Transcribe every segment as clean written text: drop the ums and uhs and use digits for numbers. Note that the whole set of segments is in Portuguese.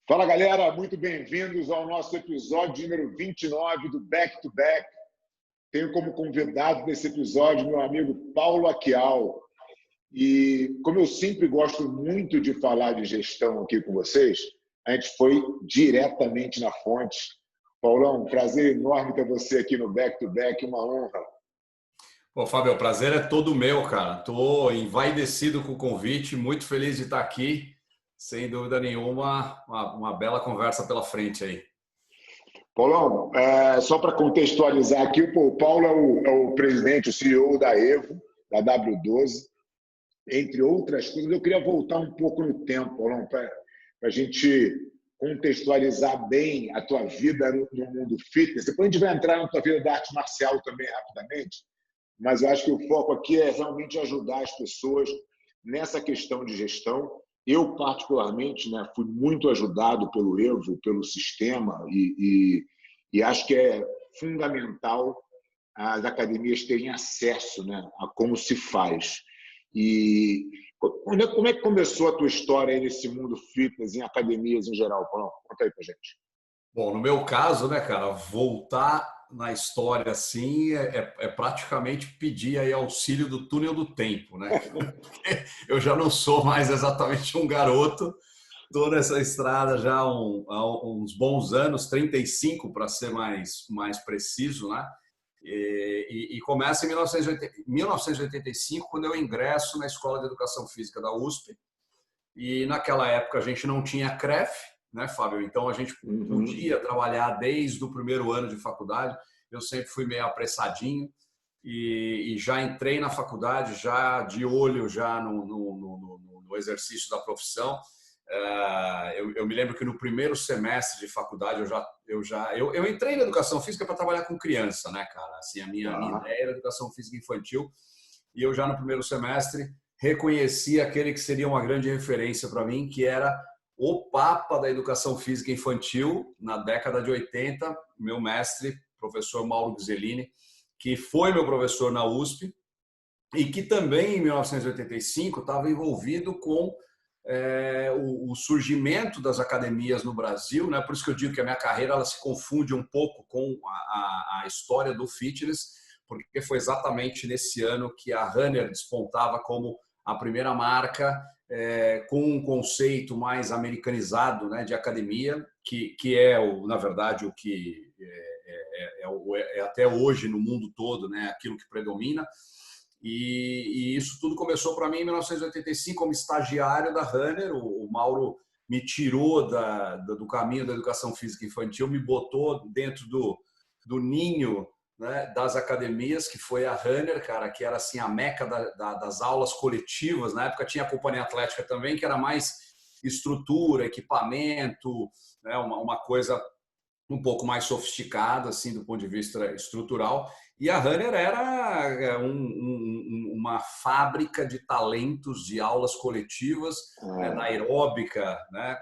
Fala, galera, muito bem-vindos ao nosso episódio número 29 do Back to Back. Tenho como convidado desse episódio meu amigo Paulo Aquial. E como eu sempre gosto muito de falar de gestão aqui com vocês, a gente foi diretamente na fonte. Paulão, prazer enorme ter você aqui no Back to Back, uma honra. Pô, Fábio, o prazer é todo meu, cara. Estou envaidecido com o convite, muito feliz de estar aqui. Sem dúvida nenhuma, uma bela conversa pela frente aí. Paulão, só para contextualizar aqui, o Paulo é o presidente, o CEO da Evo, da W12, entre outras coisas. Eu queria voltar um pouco no tempo, Paulão, para a gente contextualizar bem a tua vida no mundo fitness. Depois a gente vai entrar na tua vida da arte marcial também rapidamente, mas eu acho que o foco aqui é realmente ajudar as pessoas nessa questão de gestão. Eu, particularmente, né, fui muito ajudado pelo Evo, pelo sistema, e acho que é fundamental as academias terem acesso, né, a como se faz. E como é que começou a tua história aí nesse mundo fitness, em academias em geral, Paulo? Conta aí pra gente. Bom, no meu caso, né, cara, voltar na história assim é praticamente pedir aí auxílio do túnel do tempo, né? Porque eu já não sou mais exatamente um garoto, estou nessa estrada já há uns bons anos, 35 para ser mais preciso, né? E começa em 1985, quando eu ingresso na Escola de Educação Física da USP, e naquela época a gente não tinha CREF, né, Fábio? Então a gente podia trabalhar desde o primeiro ano de faculdade. Eu sempre fui meio apressadinho e já entrei na faculdade já de olho já no exercício da profissão. Eu me lembro que no primeiro semestre de faculdade eu entrei na educação física para trabalhar com criança, né, cara? Assim, a minha ideia era educação física infantil, e eu já no primeiro semestre reconheci aquele que seria uma grande referência para mim, que era o papa da educação física infantil na década de 80, meu mestre, professor Mauro Ghiseline, que foi meu professor na USP e que também em 1985 estava envolvido com o surgimento das academias no Brasil, né? Por isso que eu digo que a minha carreira ela se confunde um pouco com a história do fitness, porque foi exatamente nesse ano que a Runner despontava como a primeira marca com um conceito mais americanizado, né, de academia, que é, na verdade, o que é até hoje no mundo todo, né, aquilo que predomina. E isso tudo começou para mim em 1985 como estagiário da Runner. O Mauro me tirou do caminho da educação física infantil, me botou dentro do ninho, né, das academias, que foi a Runner, cara, que era assim a meca das aulas coletivas. Na época tinha a Companhia Atlética também, que era mais estrutura, equipamento, né, uma coisa um pouco mais sofisticada assim do ponto de vista estrutural. E a Runner era uma fábrica de talentos, de aulas coletivas, né, da aeróbica, né,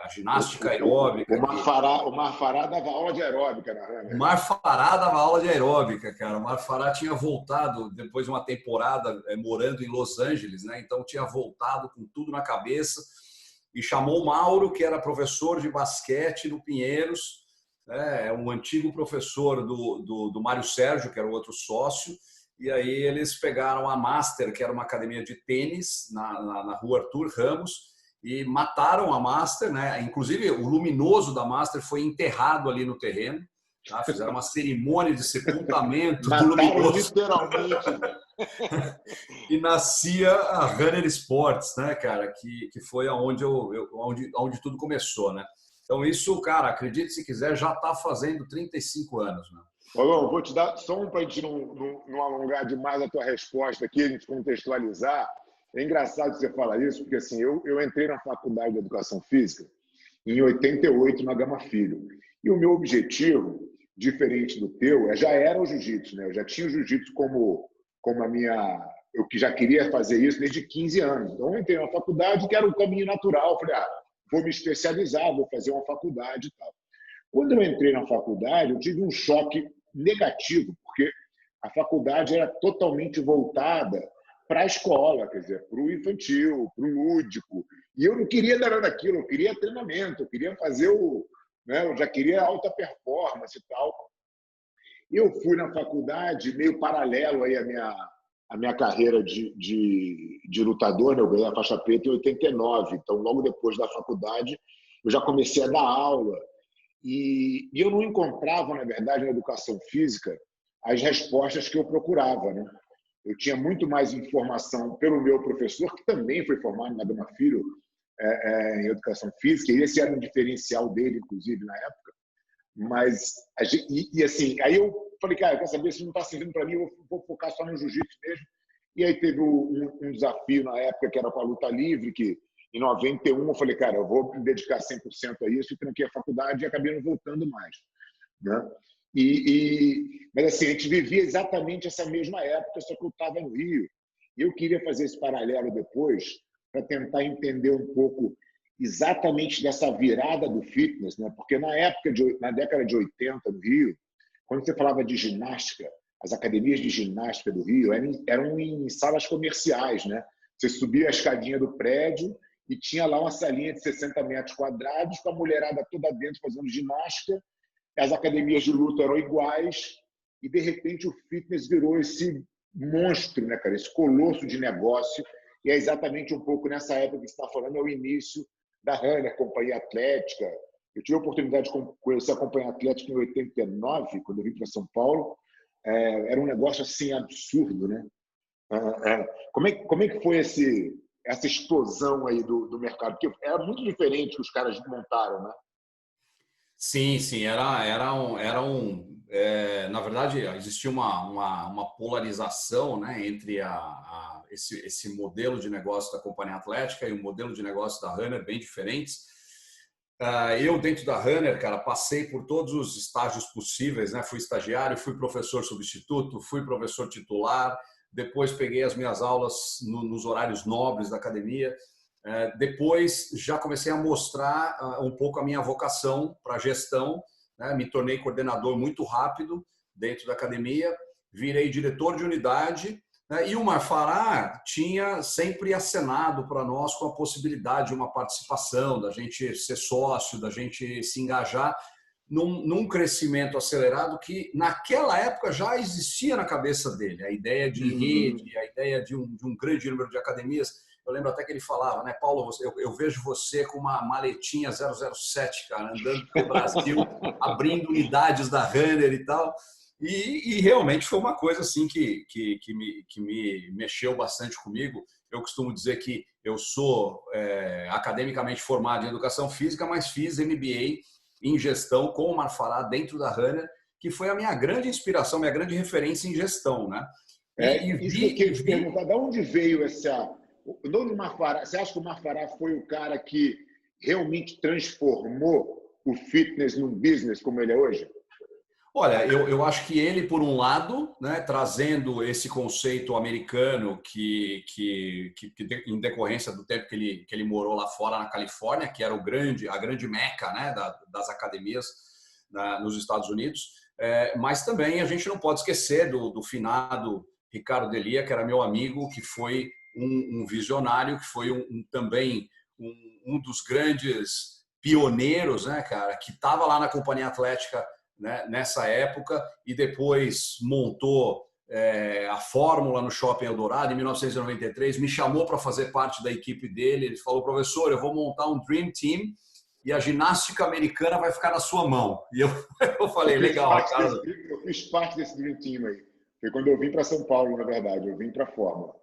a ginástica aeróbica. O Marfará dava aula de aeróbica na Runner. O Marfará dava aula de aeróbica, cara. O Marfará tinha voltado depois de uma temporada morando em Los Angeles, né? Então tinha voltado com tudo na cabeça e chamou o Mauro, que era professor de basquete no Pinheiros, um antigo professor do Mário Sérgio, que era o outro sócio. E aí eles pegaram a Master, que era uma academia de tênis na rua Arthur Ramos, e mataram a Master, né? Inclusive o luminoso da Master foi enterrado ali no terreno, tá? Fizeram uma cerimônia de sepultamento do luminoso. Literalmente. E nascia a Runner Sports, né, cara? Que foi onde tudo começou, né? Então isso, cara, acredite se quiser, já está fazendo 35 anos, né? Paulo, vou te dar só para a gente não alongar demais a tua resposta aqui, a gente contextualizar. É engraçado que você fala isso, porque assim, eu entrei na faculdade de Educação Física em 88, na Gama Filho. E o meu objetivo, diferente do teu, já era o jiu-jitsu, né? Eu já tinha o jiu-jitsu como a minha... Eu que já queria fazer isso desde 15 anos. Então, eu entrei na faculdade, que era o caminho natural. Eu falei, vou me especializar, vou fazer uma faculdade e tal. Quando eu entrei na faculdade, eu tive um choque negativo, porque a faculdade era totalmente voltada para a escola, quer dizer, para o infantil, para o lúdico. E eu não queria nada daquilo, eu queria treinamento, eu queria fazer né, eu já queria alta performance e tal. Eu fui na faculdade meio paralelo aí à minha carreira de lutador, né? Eu ganhei a faixa preta em 89, então logo depois da faculdade eu já comecei a dar aula e eu não encontrava, na verdade, na educação física as respostas que eu procurava, né? Eu tinha muito mais informação pelo meu professor, que também foi formado na Gama Filho em educação física, e esse era um diferencial dele, inclusive, na época. Mas, assim, aí eu falei, cara, quer saber, se não está servindo para mim, eu vou focar só no jiu-jitsu mesmo. E aí teve um desafio na época que era com a luta livre, que em 91 eu falei, cara, eu vou me dedicar 100% a isso, e tranquei a faculdade e acabei não voltando mais, né? Mas assim, a gente vivia exatamente essa mesma época, só que eu estava no Rio. E eu queria fazer esse paralelo depois para tentar entender um pouco exatamente dessa virada do fitness, né? Porque na década de 80 no Rio, quando você falava de ginástica, as academias de ginástica do Rio eram em salas comerciais, né? Você subia a escadinha do prédio e tinha lá uma salinha de 60 metros quadrados com a mulherada toda dentro fazendo ginástica. As academias de luta eram iguais e, de repente, o fitness virou esse monstro, né, cara? Esse colosso de negócio. E é exatamente um pouco nessa época que você está falando, é o início da Runner, Companhia Atlética. Eu tive a oportunidade de conhecer a Companhia Atlética em 89, quando eu vim para São Paulo. Era um negócio assim absurdo, né? Como é que foi essa explosão aí do mercado? Porque era muito diferente que os caras montaram, né? Sim, sim, na verdade, existia uma polarização, né, entre esse modelo de negócio da Companhia Atlética e o modelo de negócio da Runner, bem diferentes. Eu, dentro da Runner, cara, passei por todos os estágios possíveis, né? Fui estagiário, fui professor substituto, fui professor titular, depois peguei as minhas aulas nos horários nobres da academia. Depois já comecei a mostrar um pouco a minha vocação para a gestão, né? Me tornei coordenador muito rápido dentro da academia, virei diretor de unidade, né? E o Marfará tinha sempre acenado para nós com a possibilidade de uma participação, da gente ser sócio, da gente se engajar num crescimento acelerado que naquela época já existia na cabeça dele, a ideia de rede, a ideia de um grande número de academias. Eu lembro até que ele falava, né, Paulo, eu vejo você com uma maletinha 007, cara, andando pelo Brasil, abrindo unidades da Runner e tal. E realmente foi uma coisa assim que me mexeu bastante comigo. Eu costumo dizer que eu sou academicamente formado em educação física, mas fiz MBA em gestão com o Marfará dentro da Runner, que foi a minha grande inspiração, minha grande referência em gestão, né? Isso que eu queria te perguntar, de onde veio o dono Marfará? Você acha que o Marfará foi o cara que realmente transformou o fitness num business como ele é hoje? Olha, eu acho que ele, por um lado, né, trazendo esse conceito americano em decorrência do tempo que ele morou lá fora na Califórnia, que era a grande meca, né, das academias nos Estados Unidos, mas também a gente não pode esquecer do finado Ricardo Delia, que era meu amigo, que foi um visionário, que foi também um dos grandes pioneiros, né, cara, que estava lá na Companhia Atlética, né, nessa época, e depois montou a Fórmula no Shopping Eldorado em 1993, me chamou para fazer parte da equipe dele. Ele falou, professor, eu vou montar um Dream Team e a ginástica americana vai ficar na sua mão. E eu falei, legal, Ricardo. Eu fiz parte desse Dream Team aí. Foi quando eu vim para São Paulo, na verdade, eu vim para a Fórmula.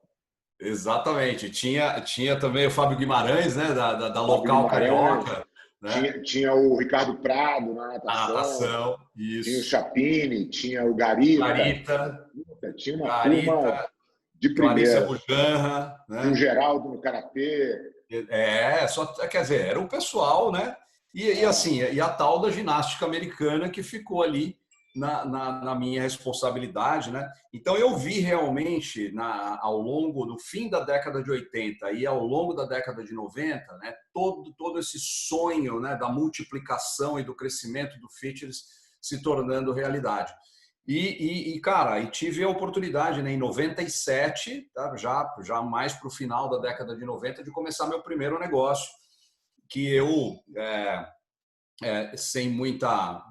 Exatamente. Tinha também o Fábio Guimarães, né, da Local Guimarães, Carioca. Né? Tinha o Ricardo Prado na A natação, natação, tinha o isso. Chapini, tinha o Garita. Tinha uma turma de Clarissa primeira. Bujanra, Tinha o né? Geraldo no Karatê. Quer dizer, era o pessoal, né? E assim, e a tal da ginástica americana que ficou ali na minha responsabilidade, né? Então eu vi realmente ao longo do fim da década de 80 e ao longo da década de 90, né, todo esse sonho, né, da multiplicação e do crescimento do fitness se tornando realidade. Cara, e tive a oportunidade, né, em 97, tá, já mais para o final da década de 90, de começar meu primeiro negócio, que eu, sem muita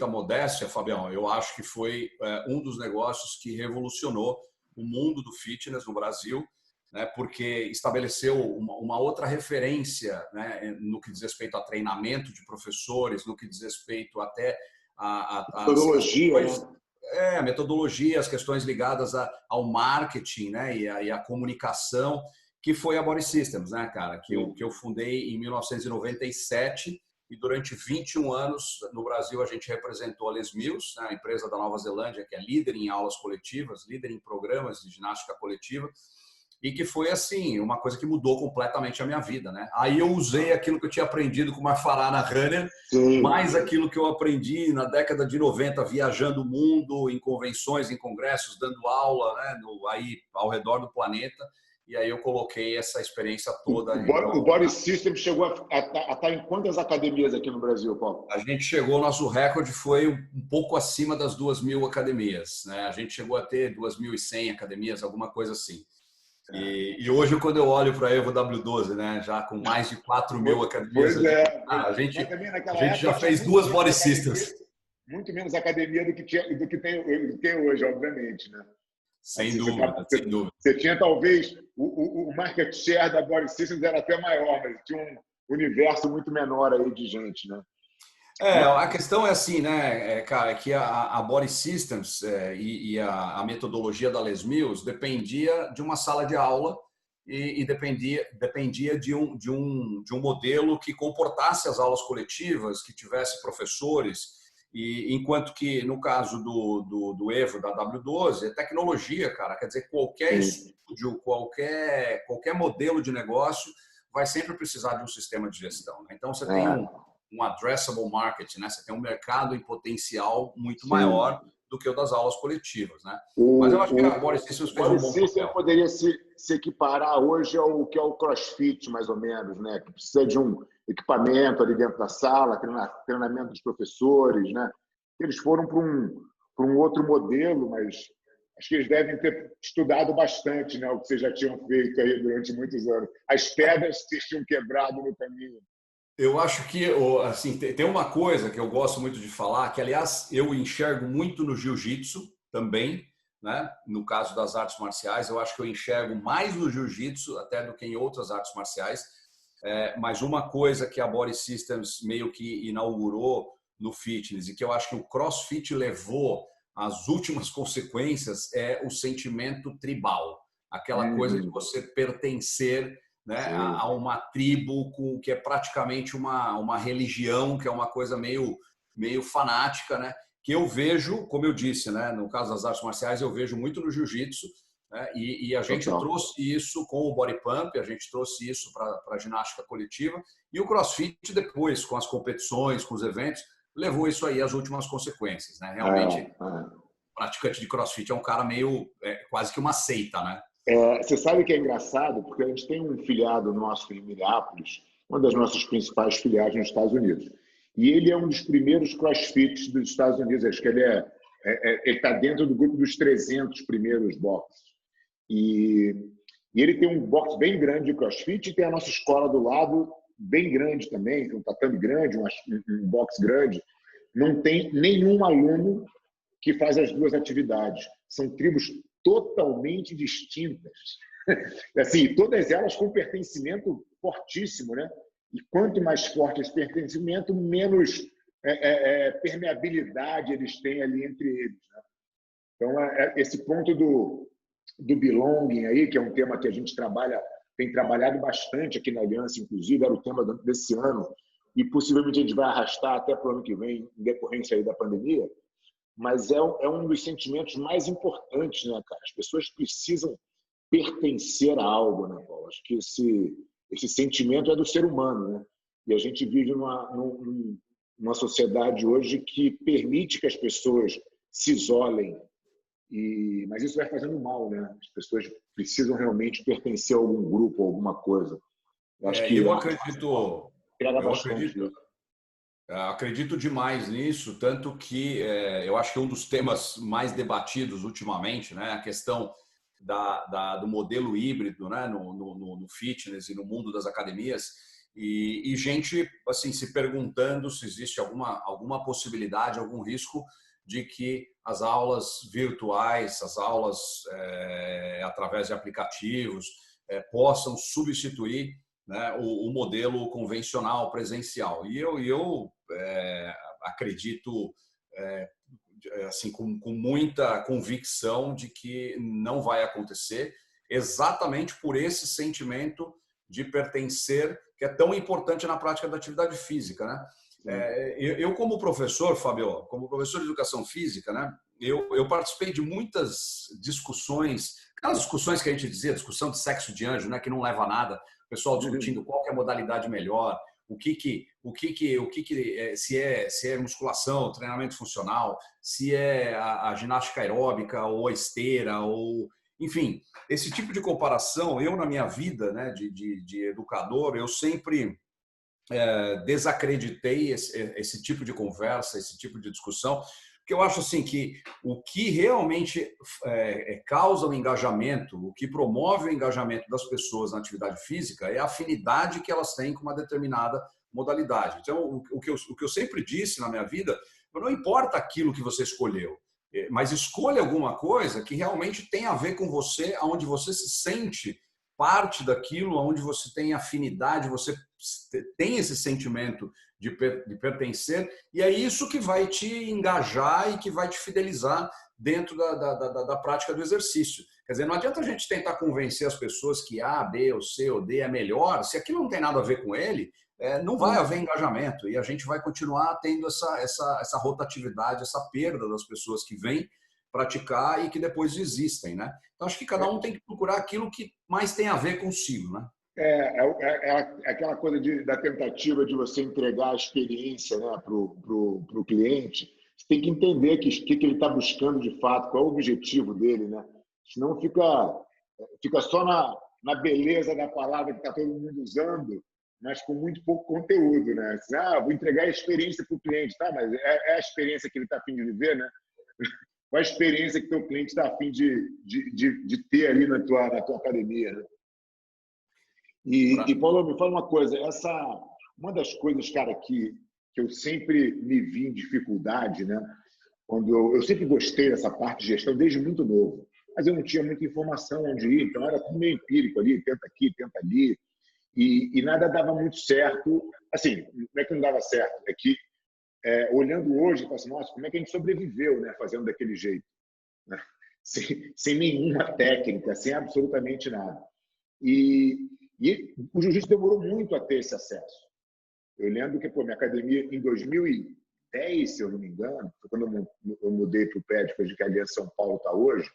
modéstia, Fabião, eu acho que foi um dos negócios que revolucionou o mundo do fitness no Brasil, né, porque estabeleceu uma outra referência, né, no que diz respeito a treinamento de professores, no que diz respeito até às Metodologia, questões, né? a metodologia, as questões ligadas ao marketing, né, e à comunicação, que foi a Body Systems, né, cara, que eu fundei em 1997, e durante 21 anos no Brasil a gente representou a Les Mills, né, a empresa da Nova Zelândia, que é líder em aulas coletivas, líder em programas de ginástica coletiva, e que foi assim, uma coisa que mudou completamente a minha vida, né? Aí eu usei aquilo que eu tinha aprendido com o Marfarana Runner, Sim. mais aquilo que eu aprendi na década de 90, viajando o mundo, em convenções, em congressos, dando aula, né, aí ao redor do planeta. E aí eu coloquei essa experiência toda. O Body System chegou a estar em quantas academias aqui no Brasil, Paulo? A gente chegou, nosso recorde foi um pouco acima das 2.000 academias, né? A gente chegou a ter 2.100 academias, alguma coisa assim. E hoje, quando eu olho para a Evo W12, né, já com mais de 4.000 academias Pois ali, é. a Mas gente, também a naquela gente já época tinha fez duas Body academia, Systems. muito menos academia do que tem hoje, obviamente, né? Sem Assim, dúvida, sem dúvida. você tinha talvez o market share da Body Systems era até maior, mas tinha um universo muito menor aí de gente, né? A questão é assim, né, cara, que a Body Systems e a metodologia da Les Mills dependia de uma sala de aula e dependia de um modelo que comportasse as aulas coletivas, que tivesse professores, e enquanto que no caso do Evo, da W12, é tecnologia, cara, quer dizer, qualquer Sim. estúdio, qualquer modelo de negócio vai sempre precisar de um sistema de gestão, né? Então, você tem um addressable market, né? Você tem um mercado em potencial muito Sim. maior do que o das aulas coletivas, né? Mas eu acho que a O, Body o, Systems o fez um Body bom System papel. poderia se equiparar hoje ao que é o CrossFit, mais ou menos, né? Que precisa de um equipamento ali dentro da sala, treinamento dos professores, né? Eles foram para um outro modelo, mas acho que eles devem ter estudado bastante, né? O que vocês já tinham feito aí durante muitos anos. As pedras que vocês tinham quebrado no caminho. Eu acho que assim, tem uma coisa que eu gosto muito de falar, que aliás eu enxergo muito no jiu-jitsu também, né? No caso das artes marciais, eu acho que eu enxergo mais no jiu-jitsu até do que em outras artes marciais. Mas uma coisa que a Body Systems meio que inaugurou no fitness e que eu acho que o CrossFit levou às últimas consequências é o sentimento tribal, aquela coisa de Uhum. você pertencer, né, Sim. a uma tribo que é praticamente uma religião, que é uma coisa meio fanática, né? Que eu vejo, como eu disse, né, no caso das artes marciais, eu vejo muito no jiu-jitsu, né, e a gente Total. trouxe isso com o body pump, a gente trouxe isso para a ginástica coletiva, e o CrossFit depois, com as competições, com os eventos, levou isso aí às últimas consequências, né? Realmente, o praticante de CrossFit é um cara meio, quase que uma seita, né? Você sabe que é engraçado, porque a gente tem um filiado nosso em Minneapolis, uma das nossas principais filiais nos Estados Unidos. E ele é um dos primeiros crossfits dos Estados Unidos. Acho que ele está dentro do grupo dos 300 primeiros boxes. E ele tem um box bem grande de crossfit e tem a nossa escola do lado, bem grande também, tem um tatame grande, um box grande. Não tem nenhum aluno que faz as duas atividades. São tribos totalmente distintas. Assim, todas elas com pertencimento fortíssimo, né? E quanto mais forte esse pertencimento, menos permeabilidade eles têm ali entre eles, né? Então, esse ponto do belonging aí, que é um tema que a gente tem trabalhado bastante aqui na Aliança, inclusive, era o tema desse ano, e possivelmente a gente vai arrastar até para o ano que vem, em decorrência aí da pandemia, mas é um dos sentimentos mais importantes, né, cara? As pessoas precisam pertencer a algo, né, Paulo? Acho que esse sentimento é do ser humano, né? E a gente vive numa sociedade hoje que permite que as pessoas se isolem, mas isso vai fazendo mal, né? As pessoas precisam realmente pertencer a algum grupo, a alguma coisa. Eu acho que Eu a acredito, agrega eu bastante acredito, isso. Acredito demais nisso, tanto que eu acho que um dos temas mais debatidos ultimamente, né, a questão do modelo híbrido, né, no fitness e no mundo das academias, e gente assim se perguntando se existe alguma possibilidade, algum risco de que as aulas virtuais, as aulas através de aplicativos, possam substituir, né, o modelo convencional presencial. E eu acredito assim com muita convicção de que não vai acontecer, exatamente por esse sentimento de pertencer que é tão importante na prática da atividade física, né? Eu como professor, Fabio, como professor de educação física, né? Eu participei de muitas discussões, aquelas discussões que a gente dizia, discussão de sexo de anjo, né? Que não leva a nada, o pessoal discutindo qual que é a modalidade melhor, se é musculação, treinamento funcional, se é a ginástica aeróbica ou a esteira, ou enfim, esse tipo de comparação, eu na minha vida, né, de educador, eu sempre desacreditei esse tipo de conversa, esse tipo de discussão, porque eu acho assim que o que realmente causa o engajamento, o que promove o engajamento das pessoas na atividade física é a afinidade que elas têm com uma determinada modalidade. Então, o que eu sempre disse na minha vida, não importa aquilo que você escolheu, mas escolha alguma coisa que realmente tem a ver com você, onde você se sente parte daquilo, onde você tem afinidade, você tem esse sentimento de pertencer, e é isso que vai te engajar e que vai te fidelizar dentro da prática do exercício. Quer dizer, não adianta a gente tentar convencer as pessoas que A, B, ou C, ou D é melhor, se aquilo não tem nada a ver com ele, não vai haver engajamento e a gente vai continuar tendo essa rotatividade, essa perda das pessoas que vêm praticar e que depois desistem, né? Então, acho que cada um tem que procurar aquilo que mais tem a ver consigo, né? É aquela coisa da tentativa de você entregar a experiência, né, para o cliente. Você tem que entender que ele está buscando de fato, qual é o objetivo dele, né? Senão fica só na beleza da palavra que está todo mundo usando, mas com muito pouco conteúdo, né? Vou entregar a experiência para o cliente, tá? Mas é a experiência que ele está a fim de viver, né? Qual a experiência que teu cliente está a fim de ter ali na tua academia, né? E Paulo, me fala uma coisa, uma das coisas, cara, que eu sempre me vi em dificuldade, né? Quando eu sempre gostei dessa parte de gestão desde muito novo, mas eu não tinha muita informação onde ir, então era tudo meio empírico ali, tenta aqui, tenta ali, e nada dava muito certo. Assim, não é que não dava certo, é que olhando hoje, eu falo assim, nossa, como é que a gente sobreviveu, né, fazendo daquele jeito, né? Sem nenhuma técnica, sem absolutamente nada. E o jiu-jitsu demorou muito a ter esse acesso. Eu lembro que, minha academia, em 2010, se eu não me engano, foi quando eu mudei para o prédio que a Aliança São Paulo está hoje,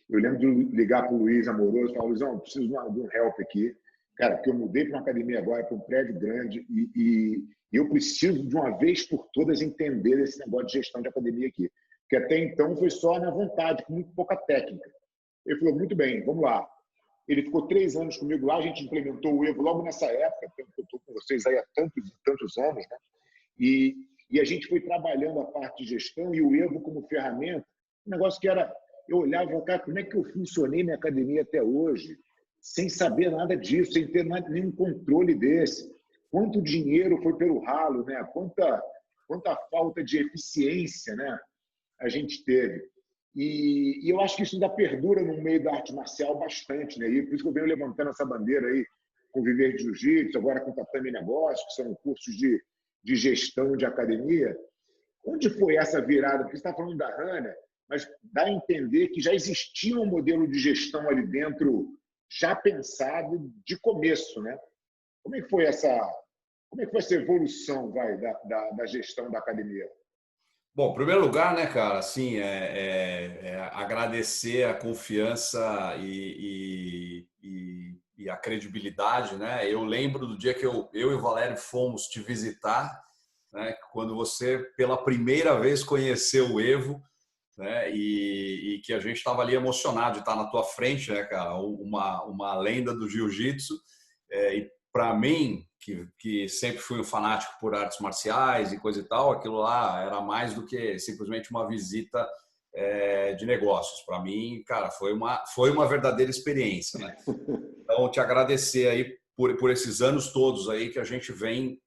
eu lembro de ligar para o Luiz Amoroso e falar, Luizão, preciso de um help aqui. Cara, porque eu mudei para uma academia agora, para um prédio grande, e eu preciso, de uma vez por todas, entender esse negócio de gestão de academia aqui. Porque até então foi só na vontade, com muito pouca técnica. Ele falou, muito bem, vamos lá. Ele ficou 3 anos comigo lá, a gente implementou o Evo logo nessa época, eu estou com vocês aí há tantos anos, né? E a gente foi trabalhando a parte de gestão e o Evo como ferramenta, um negócio que era... Eu olhava e falava, cara, como é que eu funcionei minha academia até hoje, sem saber nada disso, sem ter nenhum controle desse? Quanto dinheiro foi pelo ralo, né? Quanta falta de eficiência, né, a gente teve. E eu acho que isso ainda perdura no meio da arte marcial bastante, né? E por isso que eu venho levantando essa bandeira aí com o Viver de Jiu-Jitsu, agora com o Tatame Negócios, que são cursos de gestão de academia. Onde foi essa virada? Porque você está falando da Hannah, mas dá a entender que já existia um modelo de gestão ali dentro, já pensado de começo, né? Como é que foi essa evolução, da gestão da academia? Bom, em primeiro lugar, né, cara, assim, agradecer a confiança e a credibilidade, né? Eu lembro do dia que eu e o Valério fomos te visitar, né? Quando você, pela primeira vez, conheceu o Evo, né? E que a gente estava ali emocionado de estar na tua frente, né, cara? Uma lenda do jiu-jitsu. E para mim, que sempre fui um fanático por artes marciais e coisa e tal, aquilo lá era mais do que simplesmente uma visita de negócios. Para mim, cara, foi uma verdadeira experiência, né? Então, te agradecer aí por esses anos todos aí que a gente vem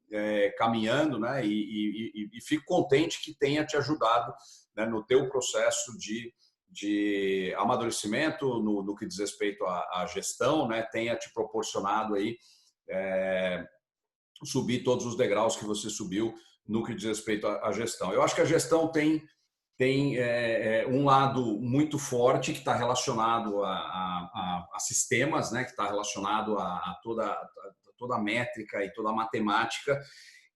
caminhando, né? E fico contente que tenha te ajudado, né, no teu processo de amadurecimento no que diz respeito à gestão, né? Tenha te proporcionado aí subir todos os degraus que você subiu no que diz respeito à gestão. Eu acho que a gestão tem um lado muito forte que está relacionado a sistemas, né? Que está relacionado a toda a métrica e toda a matemática,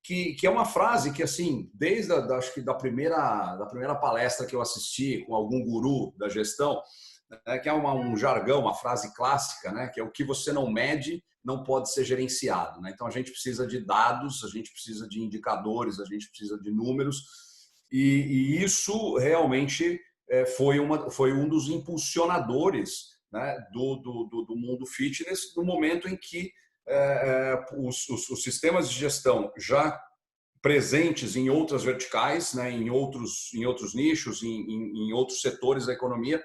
que é uma frase que, assim, desde acho que da primeira palestra que eu assisti com algum guru da gestão, né, que é um jargão, uma frase clássica, né, que é: o que você não mede não pode ser gerenciado, né? Então a gente precisa de dados, a gente precisa de indicadores, a gente precisa de números, e isso realmente foi um dos impulsionadores, né, do mundo fitness, no momento em que os sistemas de gestão já presentes em outras verticais, né, em outros nichos, em outros setores da economia,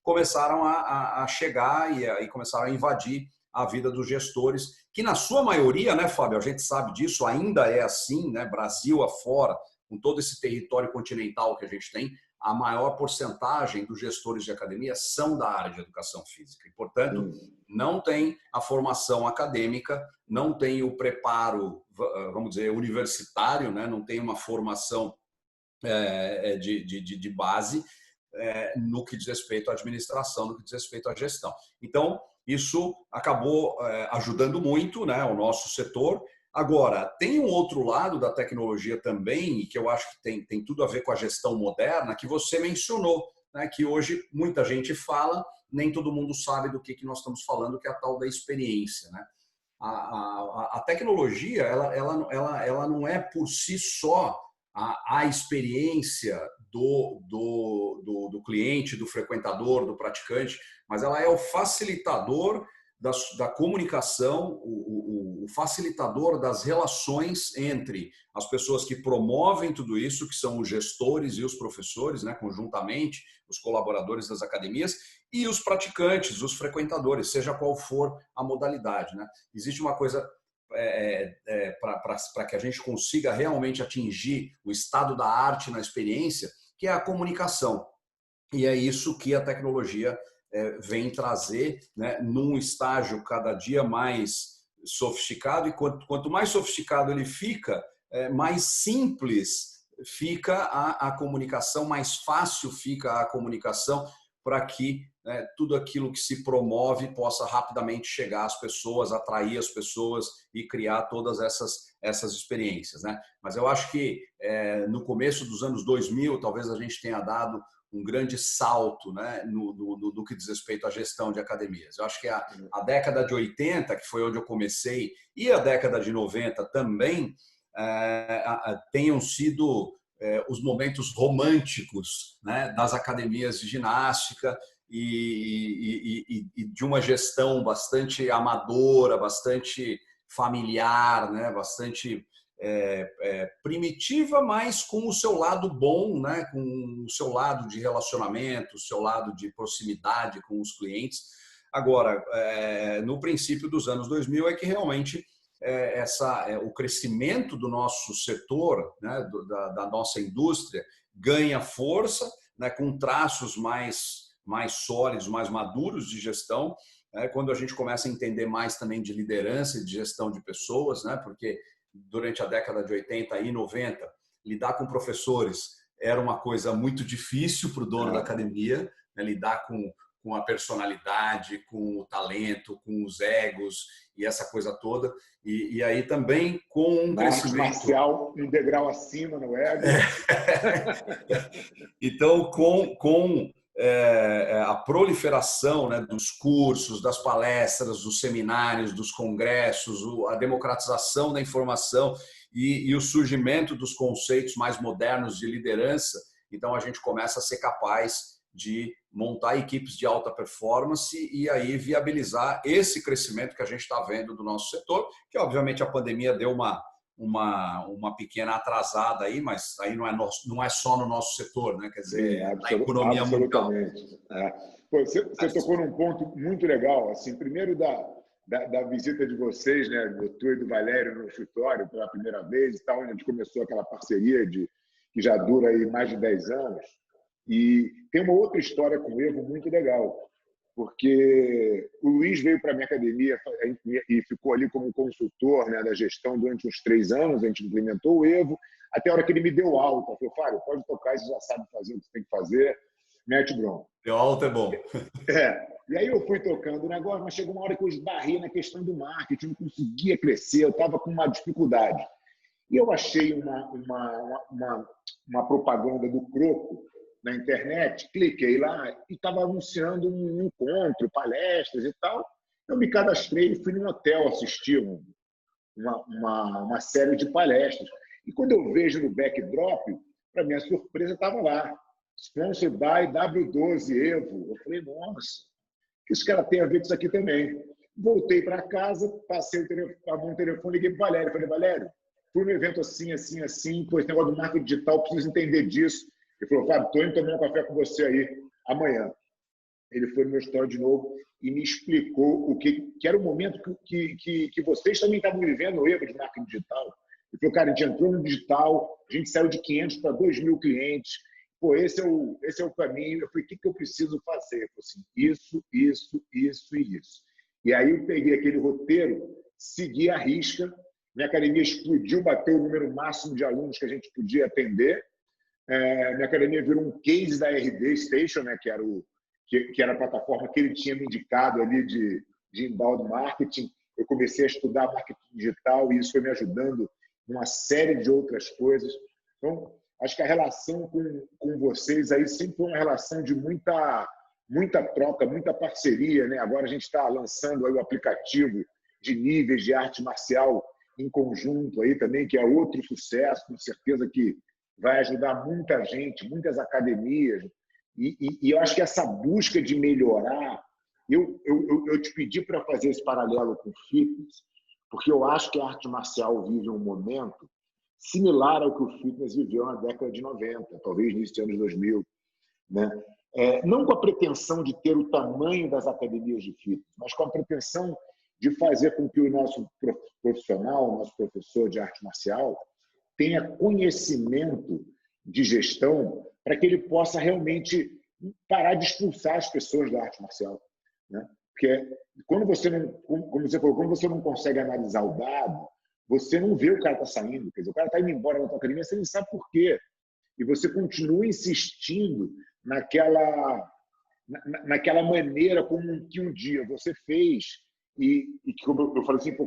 começaram a chegar e começaram a invadir a vida dos gestores, que na sua maioria, né, Fábio, a gente sabe disso, ainda é assim, né, Brasil afora, com todo esse território continental que a gente tem, a maior porcentagem dos gestores de academia são da área de educação física. E, portanto, não tem a formação acadêmica, não tem o preparo, vamos dizer, universitário, né? Não tem uma formação de base no que diz respeito à administração, no que diz respeito à gestão. Então, isso acabou ajudando muito, né, o nosso setor. Agora, tem um outro lado da tecnologia também, que eu acho que tem tudo a ver com a gestão moderna, que você mencionou, né, que hoje muita gente fala, nem todo mundo sabe do que nós estamos falando, que é a tal da experiência, né? A tecnologia, ela não é por si só a experiência do cliente, do frequentador, do praticante, mas ela é o facilitador da comunicação, o facilitador das relações entre as pessoas que promovem tudo isso, que são os gestores e os professores, né, conjuntamente, os colaboradores das academias, e os praticantes, os frequentadores, seja qual for a modalidade, né? Existe uma coisa para que a gente consiga realmente atingir o estado da arte na experiência, que é a comunicação. E é isso que a tecnologia vem trazer, né, num estágio cada dia mais sofisticado, e quanto mais sofisticado ele fica, mais simples fica a comunicação, mais fácil fica a comunicação, para que tudo aquilo que se promove possa rapidamente chegar às pessoas, atrair as pessoas e criar todas essas experiências, né? Mas eu acho que no começo dos anos 2000, talvez a gente tenha dado um grande salto, né, no que diz respeito à gestão de academias. Eu acho que a década de 80, que foi onde eu comecei, e a década de 90 também, tenham sido os momentos românticos, né, das academias de ginástica e de uma gestão bastante amadora, bastante familiar, né, bastante primitiva, mas com o seu lado bom, né, com o seu lado de relacionamento, o seu lado de proximidade com os clientes. Agora, no princípio dos anos 2000 é que realmente o crescimento do nosso setor, né, da nossa indústria, ganha força, né, com traços mais sólidos, mais maduros de gestão, quando a gente começa a entender mais também de liderança e de gestão de pessoas, né, porque durante a década de 80 e 90, lidar com professores era uma coisa muito difícil para o dono da academia, né, lidar com a personalidade, com o talento, com os egos e essa coisa toda. E aí também com um crescimento marcial, um degrau acima no ego. Então, com a proliferação, né, dos cursos, das palestras, dos seminários, dos congressos, a democratização da informação e o surgimento dos conceitos mais modernos de liderança, então a gente começa a ser capaz de montar equipes de alta performance e aí viabilizar esse crescimento que a gente está vendo do nosso setor, que obviamente a pandemia deu uma pequena atrasada aí, mas aí não é só no nosso setor, né? Quer dizer, na economia mundial. Absolutamente. Pô, você tocou num ponto muito legal. Assim, primeiro da visita de vocês, né, do tu e do Valério no escritório pela primeira vez e tal, onde a gente começou aquela parceria que já dura aí mais de 10 anos. E tem uma outra história com o Evo muito legal, porque o Luiz veio para a minha academia e ficou ali como consultor, né, da gestão durante uns 3 anos. A gente implementou o Evo, até a hora que ele me deu alta. Falou, Fábio, pode tocar, você já sabe fazer o que você tem que fazer, mete bronca. Deu alta é bom. E aí eu fui tocando o negócio, mas chegou uma hora que eu esbarrei na questão do marketing, não conseguia crescer, eu estava com uma dificuldade. E eu achei uma propaganda do Croco na internet, cliquei lá e estava anunciando um encontro, palestras e tal. Eu me cadastrei e fui num hotel assistir uma série de palestras. E quando eu vejo no backdrop, para minha surpresa, estava lá, Sponsored by W12 Evo. Eu falei, nossa, o que esse cara tem a ver com isso aqui também? Voltei para casa, passei a mão no telefone, liguei para o Valério. Falei, Valério, fui num evento assim, assim, assim, pô, esse negócio do marketing digital, preciso entender disso. Ele falou, Fábio, estou indo tomar um café com você aí amanhã. Ele foi no meu escritório de novo e me explicou que era o momento que vocês também estavam vivendo o erro de marketing digital. Ele falou, cara, a gente entrou no digital, a gente saiu de 500 para 2.000 clientes. Pô, esse é o caminho. Eu falei, o que eu preciso fazer? Eu falei assim, isso e isso. E aí eu peguei aquele roteiro, segui a risca, minha academia explodiu, bateu o número máximo de alunos que a gente podia atender. Minha academia virou um case da RD Station, né, que era a plataforma que ele tinha me indicado ali de inbound marketing. Eu comecei a estudar marketing digital e isso foi me ajudando numa série de outras coisas. Então, acho que a relação com vocês aí sempre foi uma relação de muita troca, muita parceria, né? Agora a gente está lançando aí o aplicativo de níveis de arte marcial em conjunto aí também, que é outro sucesso, com certeza que vai ajudar muita gente, muitas academias. E eu acho que essa busca de melhorar, eu te pedi para fazer esse paralelo com o fitness, porque eu acho que a arte marcial vive um momento similar ao que o fitness viveu na década de 90, talvez no início dos anos 2000. Né? Não com a pretensão de ter o tamanho das academias de fitness, mas com a pretensão de fazer com que o nosso profissional, o nosso professor de arte marcial, tenha conhecimento de gestão para que ele possa realmente parar de expulsar as pessoas da arte marcial. Né? Porque quando você não, como você falou, quando você não consegue analisar o dado, você não vê o cara está saindo. Quer dizer, o cara está indo embora da tua academia, você não sabe por quê. E você continua insistindo naquela maneira como que um dia você fez e que, como eu falei assim, pô,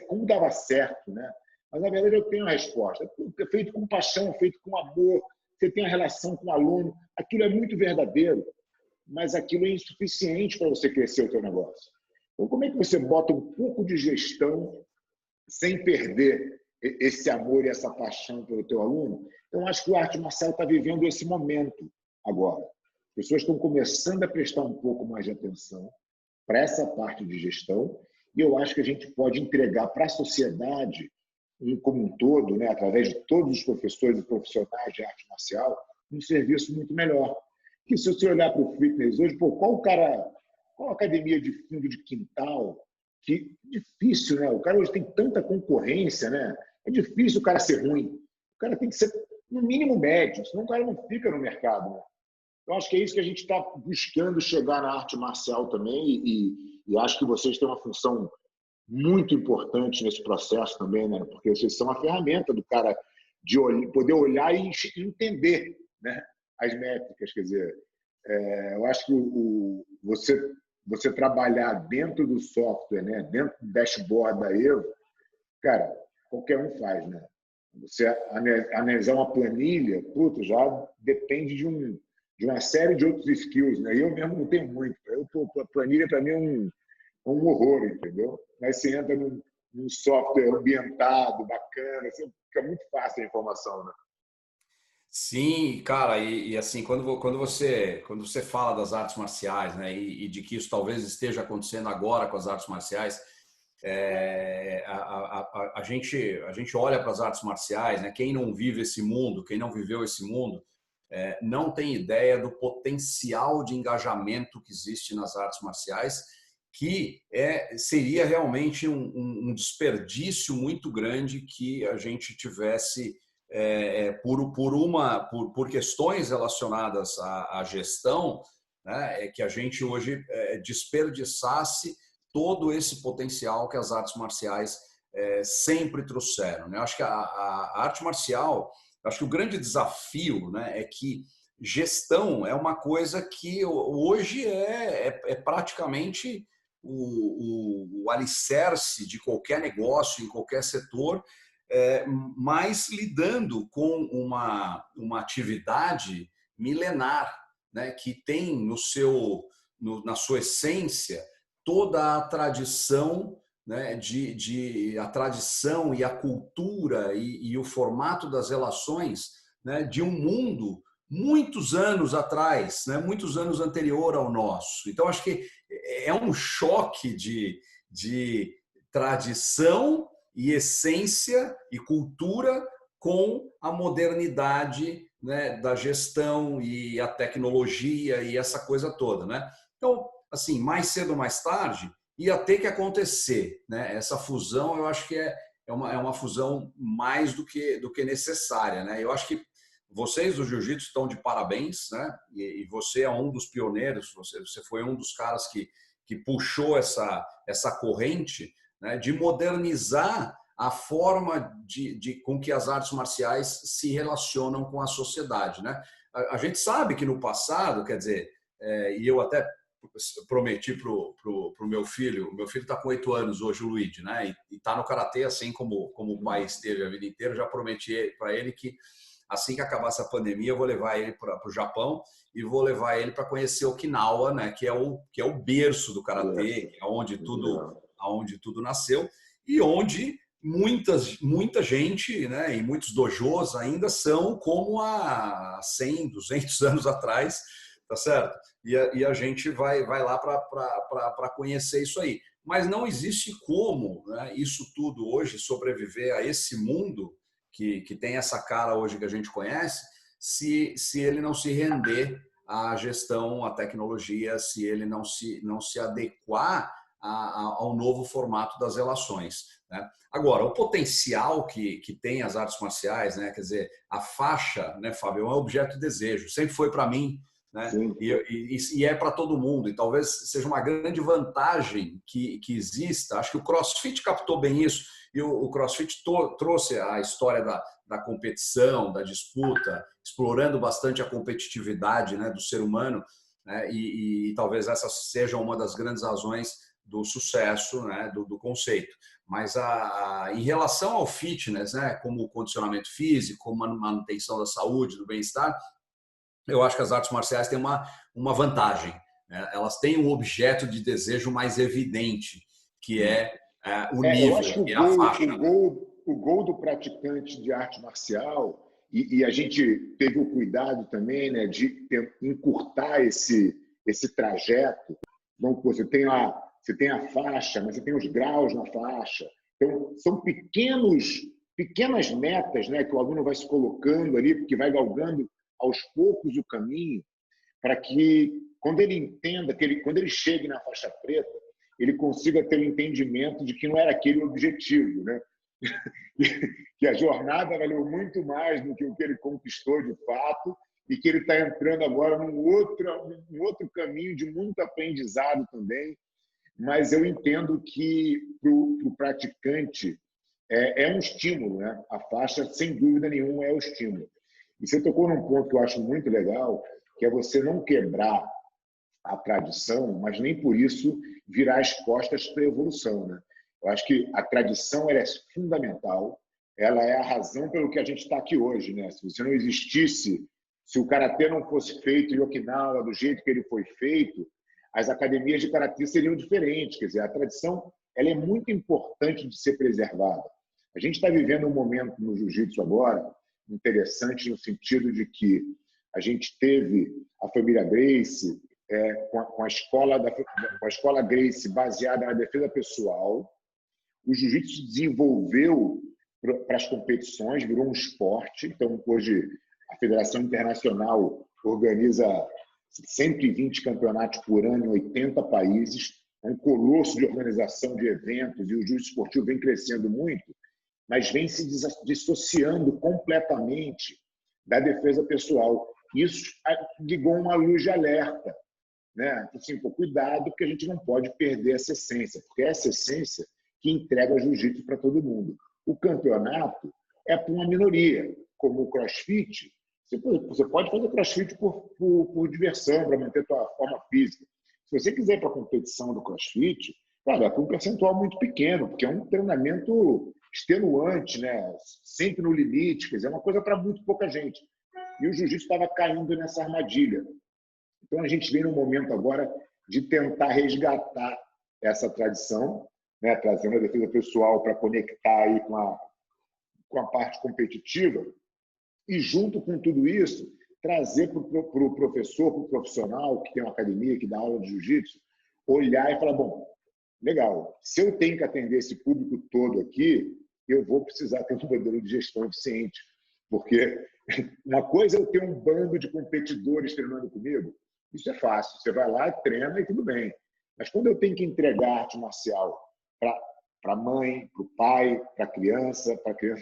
como dava certo, né? Mas, na verdade, eu tenho a resposta. É feito com paixão, é feito com amor, você tem a relação com o aluno. Aquilo é muito verdadeiro, mas aquilo é insuficiente para você crescer o teu negócio. Então, como é que você bota um pouco de gestão sem perder esse amor e essa paixão pelo teu aluno? Então, acho que o arte marcial está vivendo esse momento agora. As pessoas estão começando a prestar um pouco mais de atenção para essa parte de gestão e eu acho que a gente pode entregar para a sociedade como um todo, né, através de todos os professores e profissionais de arte marcial, um serviço muito melhor. Porque se você olhar para o fitness hoje, pô, qual academia de fundo de quintal? Que difícil, né? O cara hoje tem tanta concorrência, né? É difícil o cara ser ruim. O cara tem que ser, no mínimo, médio, senão o cara não fica no mercado. Né? Eu acho que é isso que a gente está buscando chegar na arte marcial também e acho que vocês têm uma função muito importante nesse processo também, né? Porque vocês são a ferramenta do cara de poder olhar e entender, né, as métricas. Quer dizer, eu acho que você trabalhar dentro do software, né, dentro do dashboard da Evo, cara, qualquer um faz, né? Você analisar uma planilha, puto, já depende de uma série de outros skills, né? Eu mesmo não tenho muito. A planilha para mim é um horror, entendeu? Mas você entra num software ambientado, bacana, fica muito fácil a informação, né? Sim, cara, e assim, quando você fala das artes marciais, né, e de que isso talvez esteja acontecendo agora com as artes marciais, a gente olha para as artes marciais, né, quem não vive esse mundo, quem não viveu esse mundo, não tem ideia do potencial de engajamento que existe nas artes marciais, que seria realmente um desperdício muito grande que a gente tivesse por questões relacionadas à gestão, né, que a gente hoje desperdiçasse todo esse potencial que as artes marciais sempre trouxeram. Né? Eu acho que a arte marcial, acho que o grande desafio, né, é que gestão é uma coisa que hoje é praticamente o alicerce de qualquer negócio, em qualquer setor, mas lidando com uma atividade milenar, né, que tem na sua essência toda a tradição, né, a tradição e a cultura e o formato das relações, né, de um mundo muitos anos atrás, né, muitos anos anterior ao nosso. Então, acho que é um choque de tradição e essência e cultura com a modernidade, né, da gestão e a tecnologia e essa coisa toda, né? Então, assim, mais cedo ou mais tarde ia ter que acontecer, né? Essa fusão, eu acho que é uma fusão mais do que necessária, né? Eu acho que vocês do jiu-jitsu estão de parabéns, né? E você é um dos pioneiros, você foi um dos caras que puxou essa corrente, né, de modernizar a forma com que as artes marciais se relacionam com a sociedade, né? A gente sabe que no passado, quer dizer, e eu até prometi pro meu filho, o meu filho está com 8 anos hoje, o Luigi, né? E está no karatê, assim como o pai esteve a vida inteira. Já prometi para ele que assim que acabasse a pandemia, eu vou levar ele para o Japão e vou levar ele para conhecer Okinawa, né? Que é o berço do karatê, que é onde tudo nasceu e onde muita gente, né, e muitos dojos ainda são como há 100, 200 anos atrás, tá certo? E a gente vai lá para conhecer isso aí. Mas não existe como, né, isso tudo hoje sobreviver a esse mundo que tem essa cara hoje que a gente conhece, se ele não se render à gestão, à tecnologia, se ele não se adequar ao novo formato das relações, né? Agora, o potencial que tem as artes marciais, né? Quer dizer, a faixa, né, Fábio, é um objeto de desejo. Sempre foi para mim, né? E é para todo mundo. E talvez seja uma grande vantagem que exista. Acho que o CrossFit captou bem isso. E o CrossFit trouxe a história da competição, da disputa, explorando bastante a competitividade, né, do ser humano, né, e talvez essa seja uma das grandes razões do sucesso, né, do conceito. Mas em relação ao fitness, né, como o condicionamento físico, como a manutenção da saúde, do bem-estar, eu acho que as artes marciais têm uma vantagem, né? Elas têm um objeto de desejo mais evidente, que é o Eu acho nível, que que é a faixa. o gol do praticante de arte marcial, e a gente teve o cuidado também, né, de encurtar esse trajeto. Então, você tem a faixa, mas você tem os graus na faixa. Então, são pequenas metas, né, que o aluno vai se colocando ali, porque vai galgando aos poucos o caminho, para que, quando ele entenda, quando ele chegue na faixa preta, ele consiga ter o entendimento de que não era aquele o objetivo, né? Que a jornada valeu muito mais do que o que ele conquistou de fato e que ele está entrando agora num outro caminho de muito aprendizado também. Mas eu entendo que para o praticante é um estímulo, né? A faixa, sem dúvida nenhuma, é o estímulo. E você tocou num ponto que eu acho muito legal, que é você não quebrar a tradição, mas nem por isso virar as costas para a evolução, né? Eu acho que a tradição ela é fundamental, ela é a razão pelo que a gente está aqui hoje, né? Se você não existisse, se o karatê não fosse feito em Okinawa do jeito que ele foi feito, as academias de karatê seriam diferentes. Quer dizer, a tradição ela é muito importante de ser preservada. A gente está vivendo um momento no jiu-jitsu agora interessante no sentido de que a gente teve a família Gracie com a escola Gracie baseada na defesa pessoal. O jiu-jitsu se desenvolveu para as competições, virou um esporte. Então, hoje, a Federação Internacional organiza 120 campeonatos por ano em 80 países. É um colosso de organização de eventos e o jiu-jitsu esportivo vem crescendo muito, mas vem se dissociando completamente da defesa pessoal. Isso ligou uma luz de alerta, né? Assim, pô, cuidado, porque a gente não pode perder essa essência, porque é essa essência que entrega jiu-jitsu para todo mundo. O campeonato é para uma minoria, como o crossfit. Você pode fazer crossfit por diversão, para manter sua forma física. Se você quiser ir para a competição do crossfit, cara, é para um percentual muito pequeno, porque é um treinamento extenuante, né? Sempre no limite, quer dizer, é uma coisa para muito pouca gente. E o jiu-jitsu estava caindo nessa armadilha. Então, a gente vem no momento agora de tentar resgatar essa tradição, né? Trazendo a defesa pessoal para conectar aí com a parte competitiva. E, junto com tudo isso, trazer para o professor, para o profissional que tem uma academia, que dá aula de jiu-jitsu, olhar e falar, bom, legal, se eu tenho que atender esse público todo aqui, eu vou precisar ter um modelo de gestão eficiente. Porque uma coisa é eu ter um bando de competidores treinando comigo, isso é fácil, você vai lá, treina e tudo bem. Mas quando eu tenho que entregar arte marcial para a mãe, para o pai, para a criança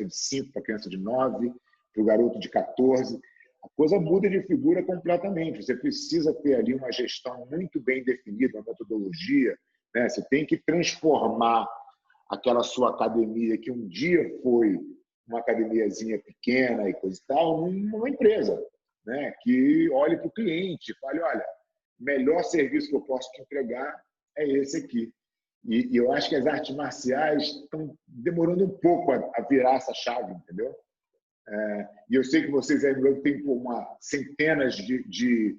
de 5, para a criança de 9, para o garoto de 14, a coisa muda de figura completamente. Você precisa ter ali uma gestão muito bem definida, uma metodologia, né? Você tem que transformar aquela sua academia, que um dia foi uma academiazinha pequena e coisa e tal, numa empresa, né? Que olhe para o cliente, fale, olha, o melhor serviço que eu posso te entregar é esse aqui. E eu acho que as artes marciais estão demorando um pouco a virar essa chave, entendeu? E eu sei que vocês aí no Globo têm centenas de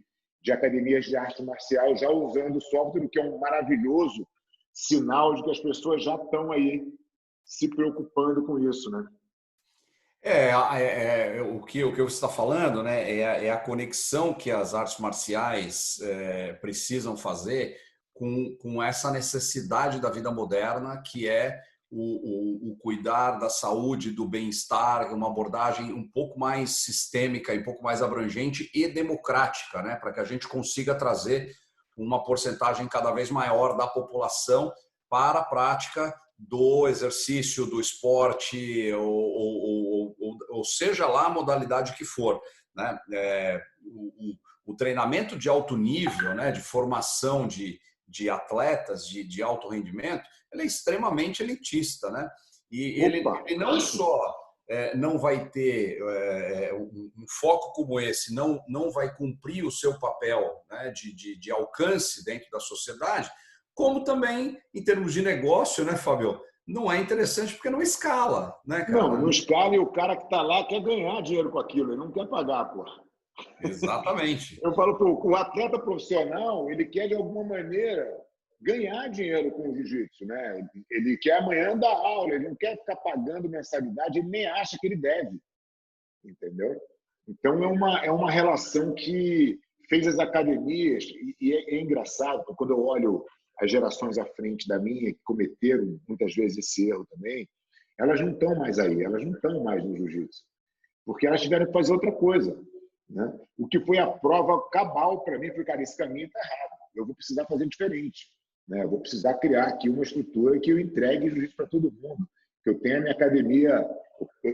academias de arte marcial já usando o software, o que é um maravilhoso sinal de que as pessoas já estão aí se preocupando com isso, né? O que você está falando, né, é a conexão que as artes marciais precisam fazer com essa necessidade da vida moderna, que é o cuidar da saúde, do bem-estar, uma abordagem um pouco mais sistêmica e um pouco mais abrangente e democrática, né, para que a gente consiga trazer uma porcentagem cada vez maior da população para a prática do exercício, do esporte, ou seja lá a modalidade que for, né? O treinamento de alto nível, né, de formação de atletas de alto rendimento, ele é extremamente elitista, né? E ele não só não vai ter um foco como esse, não vai cumprir o seu papel, né, de alcance dentro da sociedade, como também, em termos de negócio, né, Fábio? Não é interessante porque não escala, né, cara? Não escala, e o cara que está lá quer ganhar dinheiro com aquilo, ele não quer pagar, pô. Exatamente. Eu falo, pô, o atleta profissional, ele quer, de alguma maneira, ganhar dinheiro com o jiu-jitsu, né? Ele quer amanhã dar aula, ele não quer ficar pagando mensalidade, ele nem acha que ele deve, entendeu? Então, é uma relação que fez as academias, e é engraçado, quando eu olho as gerações à frente da minha, que cometeram muitas vezes esse erro também, elas não estão mais aí, elas não estão mais no jiu-jitsu, porque elas tiveram que fazer outra coisa, né? O que foi a prova cabal para mim foi, cara, esse caminho está errado, eu vou precisar fazer diferente, né? Eu vou precisar criar aqui uma estrutura que eu entregue jiu-jitsu para todo mundo, que eu tenha a minha academia,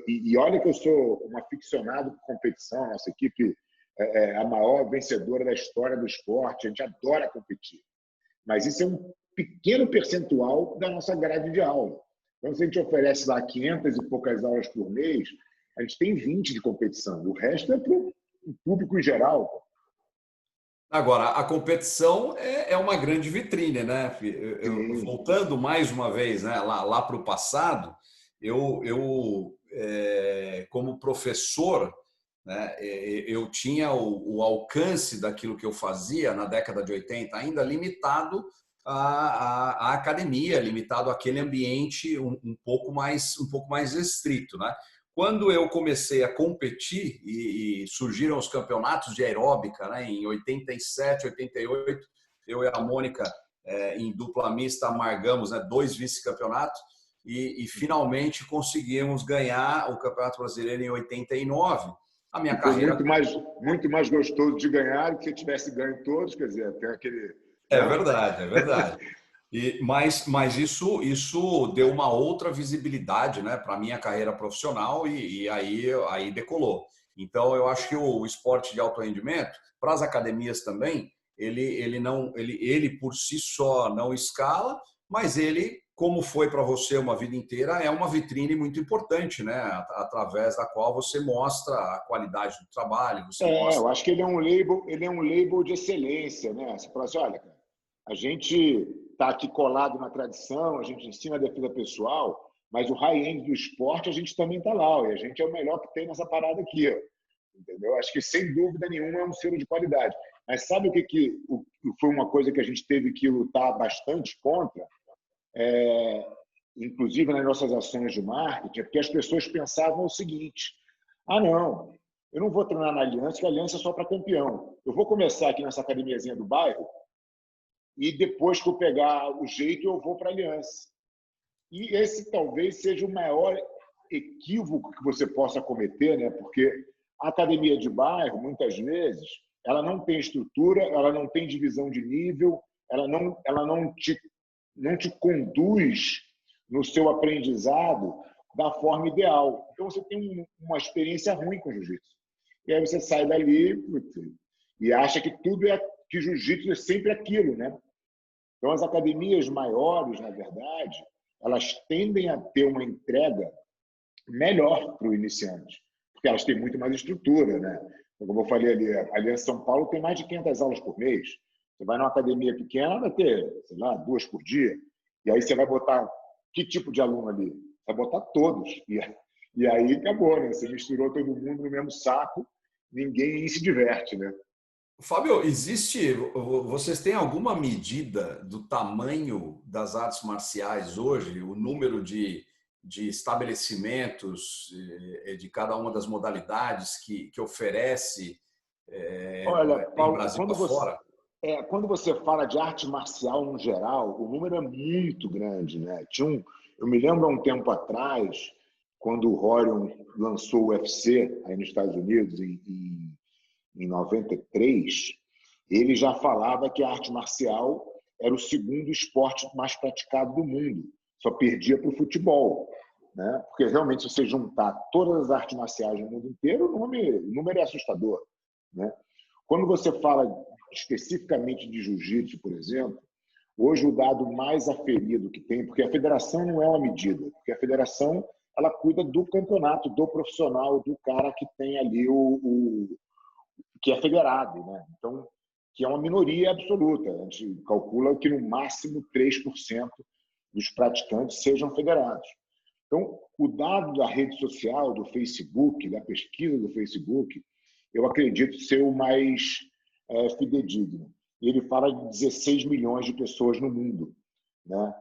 e olha que eu sou um aficionado por competição, a nossa equipe é a maior vencedora da história do esporte, a gente adora competir, mas isso é um pequeno percentual da nossa grade de aula. Então, se a gente oferece lá 500 e poucas aulas por mês, a gente tem 20 de competição. O resto é para o público em geral. Agora, a competição é uma grande vitrine, né? Voltando mais uma vez, né, lá para o passado, como professor, né, eu tinha o alcance daquilo que eu fazia na década de 80 ainda limitado à academia, limitado àquele ambiente um pouco mais restrito, né? Quando eu comecei a competir e surgiram os campeonatos de aeróbica, né, em 87, 88, eu e a Mônica, em dupla mista, amargamos, né, 2 vice-campeonatos e finalmente conseguimos ganhar o Campeonato Brasileiro em 89. A minha E foi carreira... muito mais gostoso de ganhar do que se tivesse ganho todos, quer dizer, tem aquele... É Né? verdade, é verdade. Mas isso deu uma outra visibilidade, né, para a minha carreira profissional e aí decolou. Então, eu acho que o esporte de alto rendimento, para as academias também, ele por si só não escala, mas ele, como foi para você uma vida inteira, é uma vitrine muito importante, né, através da qual você mostra a qualidade do trabalho, você Eu mostra... acho que ele é um label de excelência, né? Você fala assim, olha, cara, a gente está aqui colado na tradição, a gente ensina a defesa pessoal, mas o high-end do esporte a gente também está lá, e a gente é o melhor que tem nessa parada aqui, ó, entendeu? Acho que, sem dúvida nenhuma, é um selo de qualidade. Mas sabe o que foi uma coisa que a gente teve que lutar bastante contra? Inclusive nas nossas ações de marketing, é porque as pessoas pensavam o seguinte: ah, não, eu não vou treinar na Aliança, que a Aliança é só para campeão. Eu vou começar aqui nessa academiazinha do bairro e depois que eu pegar o jeito, eu vou para a Aliança. E esse talvez seja o maior equívoco que você possa cometer, né? Porque a academia de bairro, muitas vezes, ela não tem estrutura, ela não tem divisão de nível, ela não te conduz no seu aprendizado da forma ideal. Então, você tem uma experiência ruim com jiu-jitsu. E aí você sai dali e acha que tudo é que jiu-jitsu é sempre aquilo, né? Então, as academias maiores, na verdade, elas tendem a ter uma entrega melhor para o iniciante, porque elas têm muito mais estrutura, né? Como eu falei ali, a Aliança São Paulo tem mais de 500 aulas por mês. Você vai numa academia pequena, vai ter, sei lá, 2 por dia. E aí você vai botar que tipo de aluno ali? Vai botar todos. E aí acabou, né? Você misturou todo mundo no mesmo saco, ninguém se diverte, né? Fábio, vocês têm alguma medida do tamanho das artes marciais hoje, o número de estabelecimentos de cada uma das modalidades que oferece Olha, em Paulo, Brasil afora? quando você fala de arte marcial no geral, o número é muito grande, né? Eu me lembro há um tempo atrás, quando o Rorion lançou o UFC aí nos Estados Unidos em 93, ele já falava que a arte marcial era o segundo esporte mais praticado do mundo, só perdia para o futebol, né? Porque realmente, se você juntar todas as artes marciais no mundo inteiro, o número é assustador, né? Quando você fala especificamente de jiu-jitsu, por exemplo, hoje o dado mais aferido que tem, porque a federação não é uma medida, porque a federação ela cuida do campeonato, do profissional, do cara que tem ali o que é federado, né? Então, que é uma minoria absoluta. A gente calcula que no máximo 3% dos praticantes sejam federados. Então, o dado da rede social, do Facebook, da pesquisa do Facebook, eu acredito ser o mais fidedigno. Ele fala de 16 milhões de pessoas no mundo, né,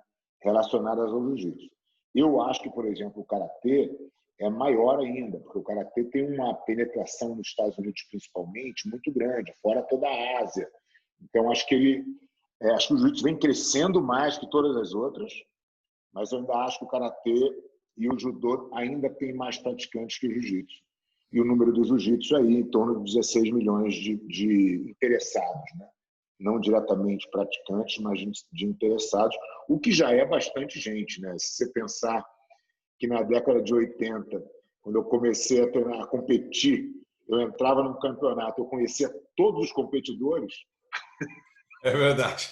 relacionadas ao jiu-jitsu. Eu acho que, por exemplo, o karatê é maior ainda, porque o karatê tem uma penetração nos Estados Unidos, principalmente, muito grande, fora toda a Ásia. Então, acho que acho que o jiu-jitsu vem crescendo mais que todas as outras, mas eu ainda acho que o karatê e o judô ainda tem mais praticantes que o jiu-jitsu. E o número do jiu-jitsu aí em torno de 16 milhões de interessados, né? Não diretamente praticantes, mas de interessados, o que já é bastante gente, né? Se você pensar que na década de 80, quando eu comecei a competir, eu entrava num campeonato, eu conhecia todos os competidores. É verdade.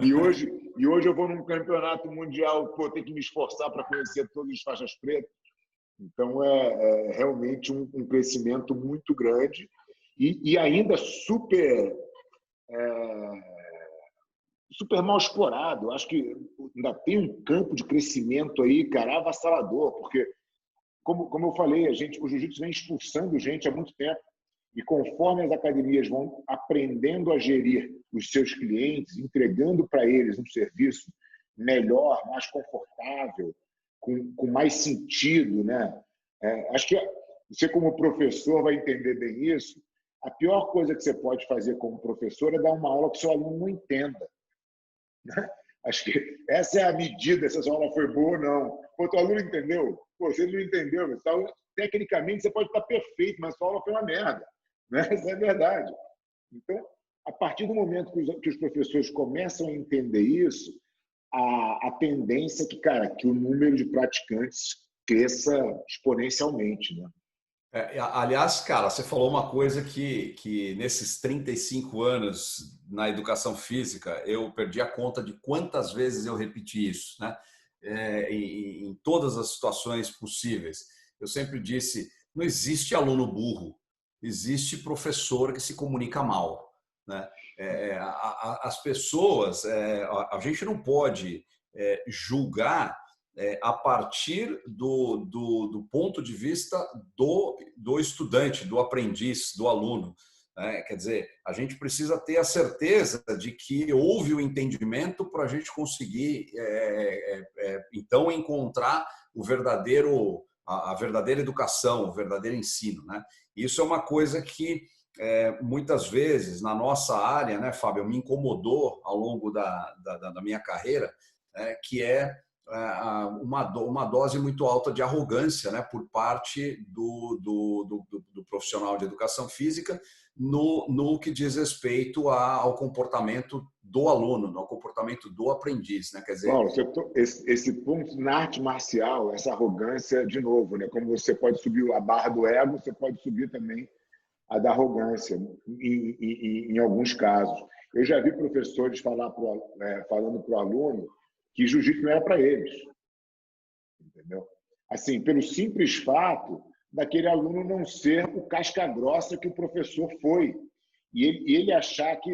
E hoje eu vou num campeonato mundial, pô, tenho que me esforçar para conhecer todas as faixas pretas. Então, é realmente um crescimento muito grande e ainda super mal explorado. Acho que ainda tem um campo de crescimento aí, cara, avassalador, porque, como eu falei, o jiu-jitsu vem expulsando gente há muito tempo. E conforme as academias vão aprendendo a gerir os seus clientes, entregando para eles um serviço melhor, mais confortável, com mais sentido, né? Acho que você, como professor, vai entender bem isso. A pior coisa que você pode fazer como professor é dar uma aula que o seu aluno não entenda. Né? Acho que essa é a medida, se a sua aula foi boa ou não. O teu aluno entendeu? Pô, você não entendeu. Então, tecnicamente, você pode estar perfeito, mas a sua aula foi uma merda. Né? Isso é verdade. Então, a partir do momento que os professores começam a entender isso, a tendência é que, cara, que o número de praticantes cresça exponencialmente, né? Aliás, cara, você falou uma coisa que nesses 35 anos na educação física, eu perdi a conta de quantas vezes eu repeti isso, né? Em todas as situações possíveis. Eu sempre disse, não existe aluno burro, existe professor que se comunica mal, né? As pessoas, a gente não pode julgar a partir do ponto de vista do estudante, do aprendiz, do aluno. Quer dizer, a gente precisa ter a certeza de que houve o entendimento para a gente conseguir, então, encontrar a verdadeira educação, o verdadeiro ensino. Né? Isso é uma coisa que, muitas vezes, na nossa área, né, Fábio, me incomodou ao longo da minha carreira, que é uma dose muito alta de arrogância, né, por parte do profissional de educação física no que diz respeito ao comportamento do aluno, ao comportamento do aprendiz. Né? Quer dizer, Paulo, esse ponto na arte marcial, essa arrogância, de novo, né? Como você pode subir a barra do ego, você pode subir também a da arrogância, em alguns casos. Eu já vi professores falando para o aluno que jiu-jitsu não era para eles. Entendeu? Assim, pelo simples fato daquele aluno não ser o casca-grossa que o professor foi. E ele achar que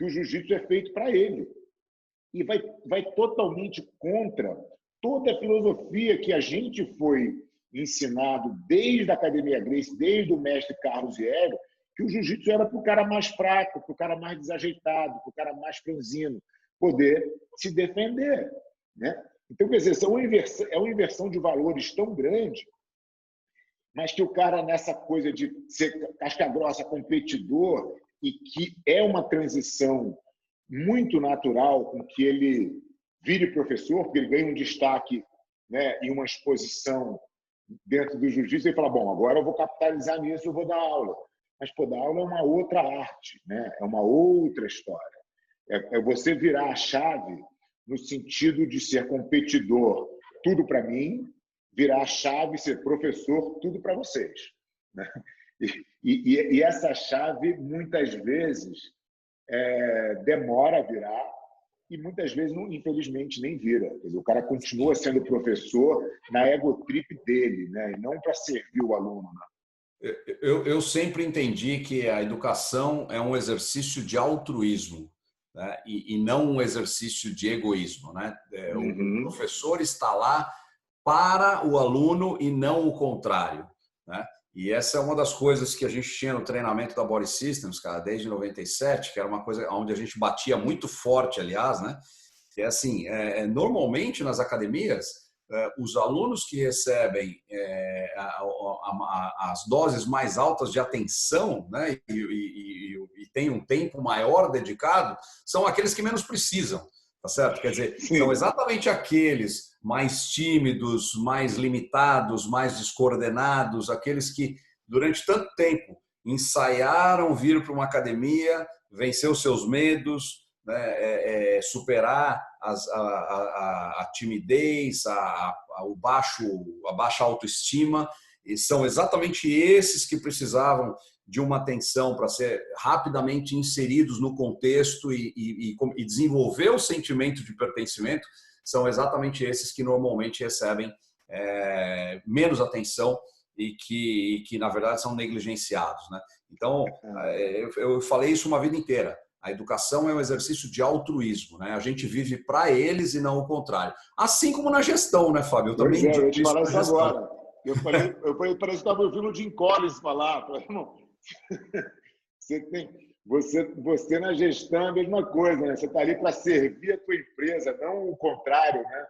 o jiu-jitsu é feito para ele. E vai totalmente contra toda a filosofia que a gente foi ensinado desde a Academia Gracie, desde o mestre Carlos Hélio, que o jiu-jitsu era para o cara mais fraco, para o cara mais desajeitado, para o cara mais franzino poder se defender. Né? Então, quer dizer, é uma inversão de valores tão grande, mas que o cara, nessa coisa de ser casca-grossa, competidor, e que é uma transição muito natural com que ele vire professor, porque ele ganha um destaque, né, em uma exposição dentro do jiu-jitsu, e fala, bom, agora eu vou capitalizar nisso, eu vou dar aula. Mas, pô, dar aula é uma outra arte, né? É uma outra história. É você virar a chave no sentido de ser competidor, tudo para mim, virar a chave, ser professor, tudo para vocês. Né? E essa chave, muitas vezes, demora a virar e muitas vezes, infelizmente, nem vira. Quer dizer, o cara continua sendo professor na egotrip dele, né? E não para servir o aluno. Né? Eu sempre entendi que a educação é um exercício de altruísmo, né? E não um exercício de egoísmo. Né? O professor está lá para o aluno e não o contrário. Né? E essa é uma das coisas que a gente tinha no treinamento da Body Systems, cara, desde 97, que era uma coisa onde a gente batia muito forte, aliás, né? Que é assim, normalmente nas academias, os alunos que recebem as doses mais altas de atenção, né? E têm um tempo maior dedicado, são aqueles que menos precisam. Tá certo? Quer dizer, Sim. São exatamente aqueles mais tímidos, mais limitados, mais descoordenados, aqueles que durante tanto tempo ensaiaram vir para uma academia, vencer os seus medos, né, superar a timidez, a baixa autoestima, e são exatamente esses que precisavam de uma atenção para ser rapidamente inseridos no contexto e desenvolver o sentimento de pertencimento. São exatamente esses que normalmente recebem menos atenção e que, na verdade, são negligenciados. Né? Então, eu falei isso uma vida inteira. A educação é um exercício de altruísmo. Né? A gente vive para eles e não o contrário. Assim como na gestão, né, Fábio? Eu também eu ia te falar isso gestão. agora. Eu falei, parece que estava ouvindo o Jim Collins falar. Você na gestão é a mesma coisa, né? Você está ali para servir a tua empresa, não o contrário, né?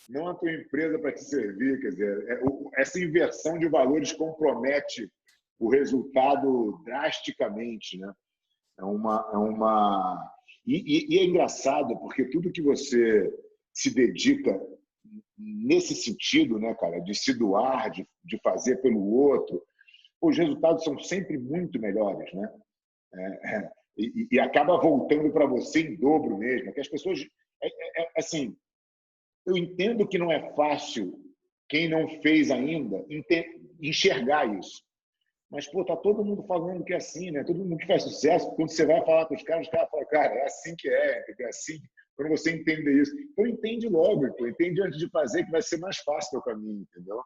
não a tua empresa para te servir. Quer dizer, essa inversão de valores compromete o resultado drasticamente, né? E é engraçado porque tudo que você se dedica nesse sentido, né, cara, de se doar, de fazer pelo outro, os resultados são sempre muito melhores, né? E acaba voltando para você em dobro mesmo. Que as pessoas, assim, eu entendo que não é fácil quem não fez ainda enxergar isso. Mas, pô, tá todo mundo falando que é assim, né? Todo mundo que faz sucesso, quando você vai falar com os caras falam, cara, é assim que é assim. Quando você entende isso, então entende logo, pô, entende antes de fazer, que vai ser mais fácil o caminho, entendeu?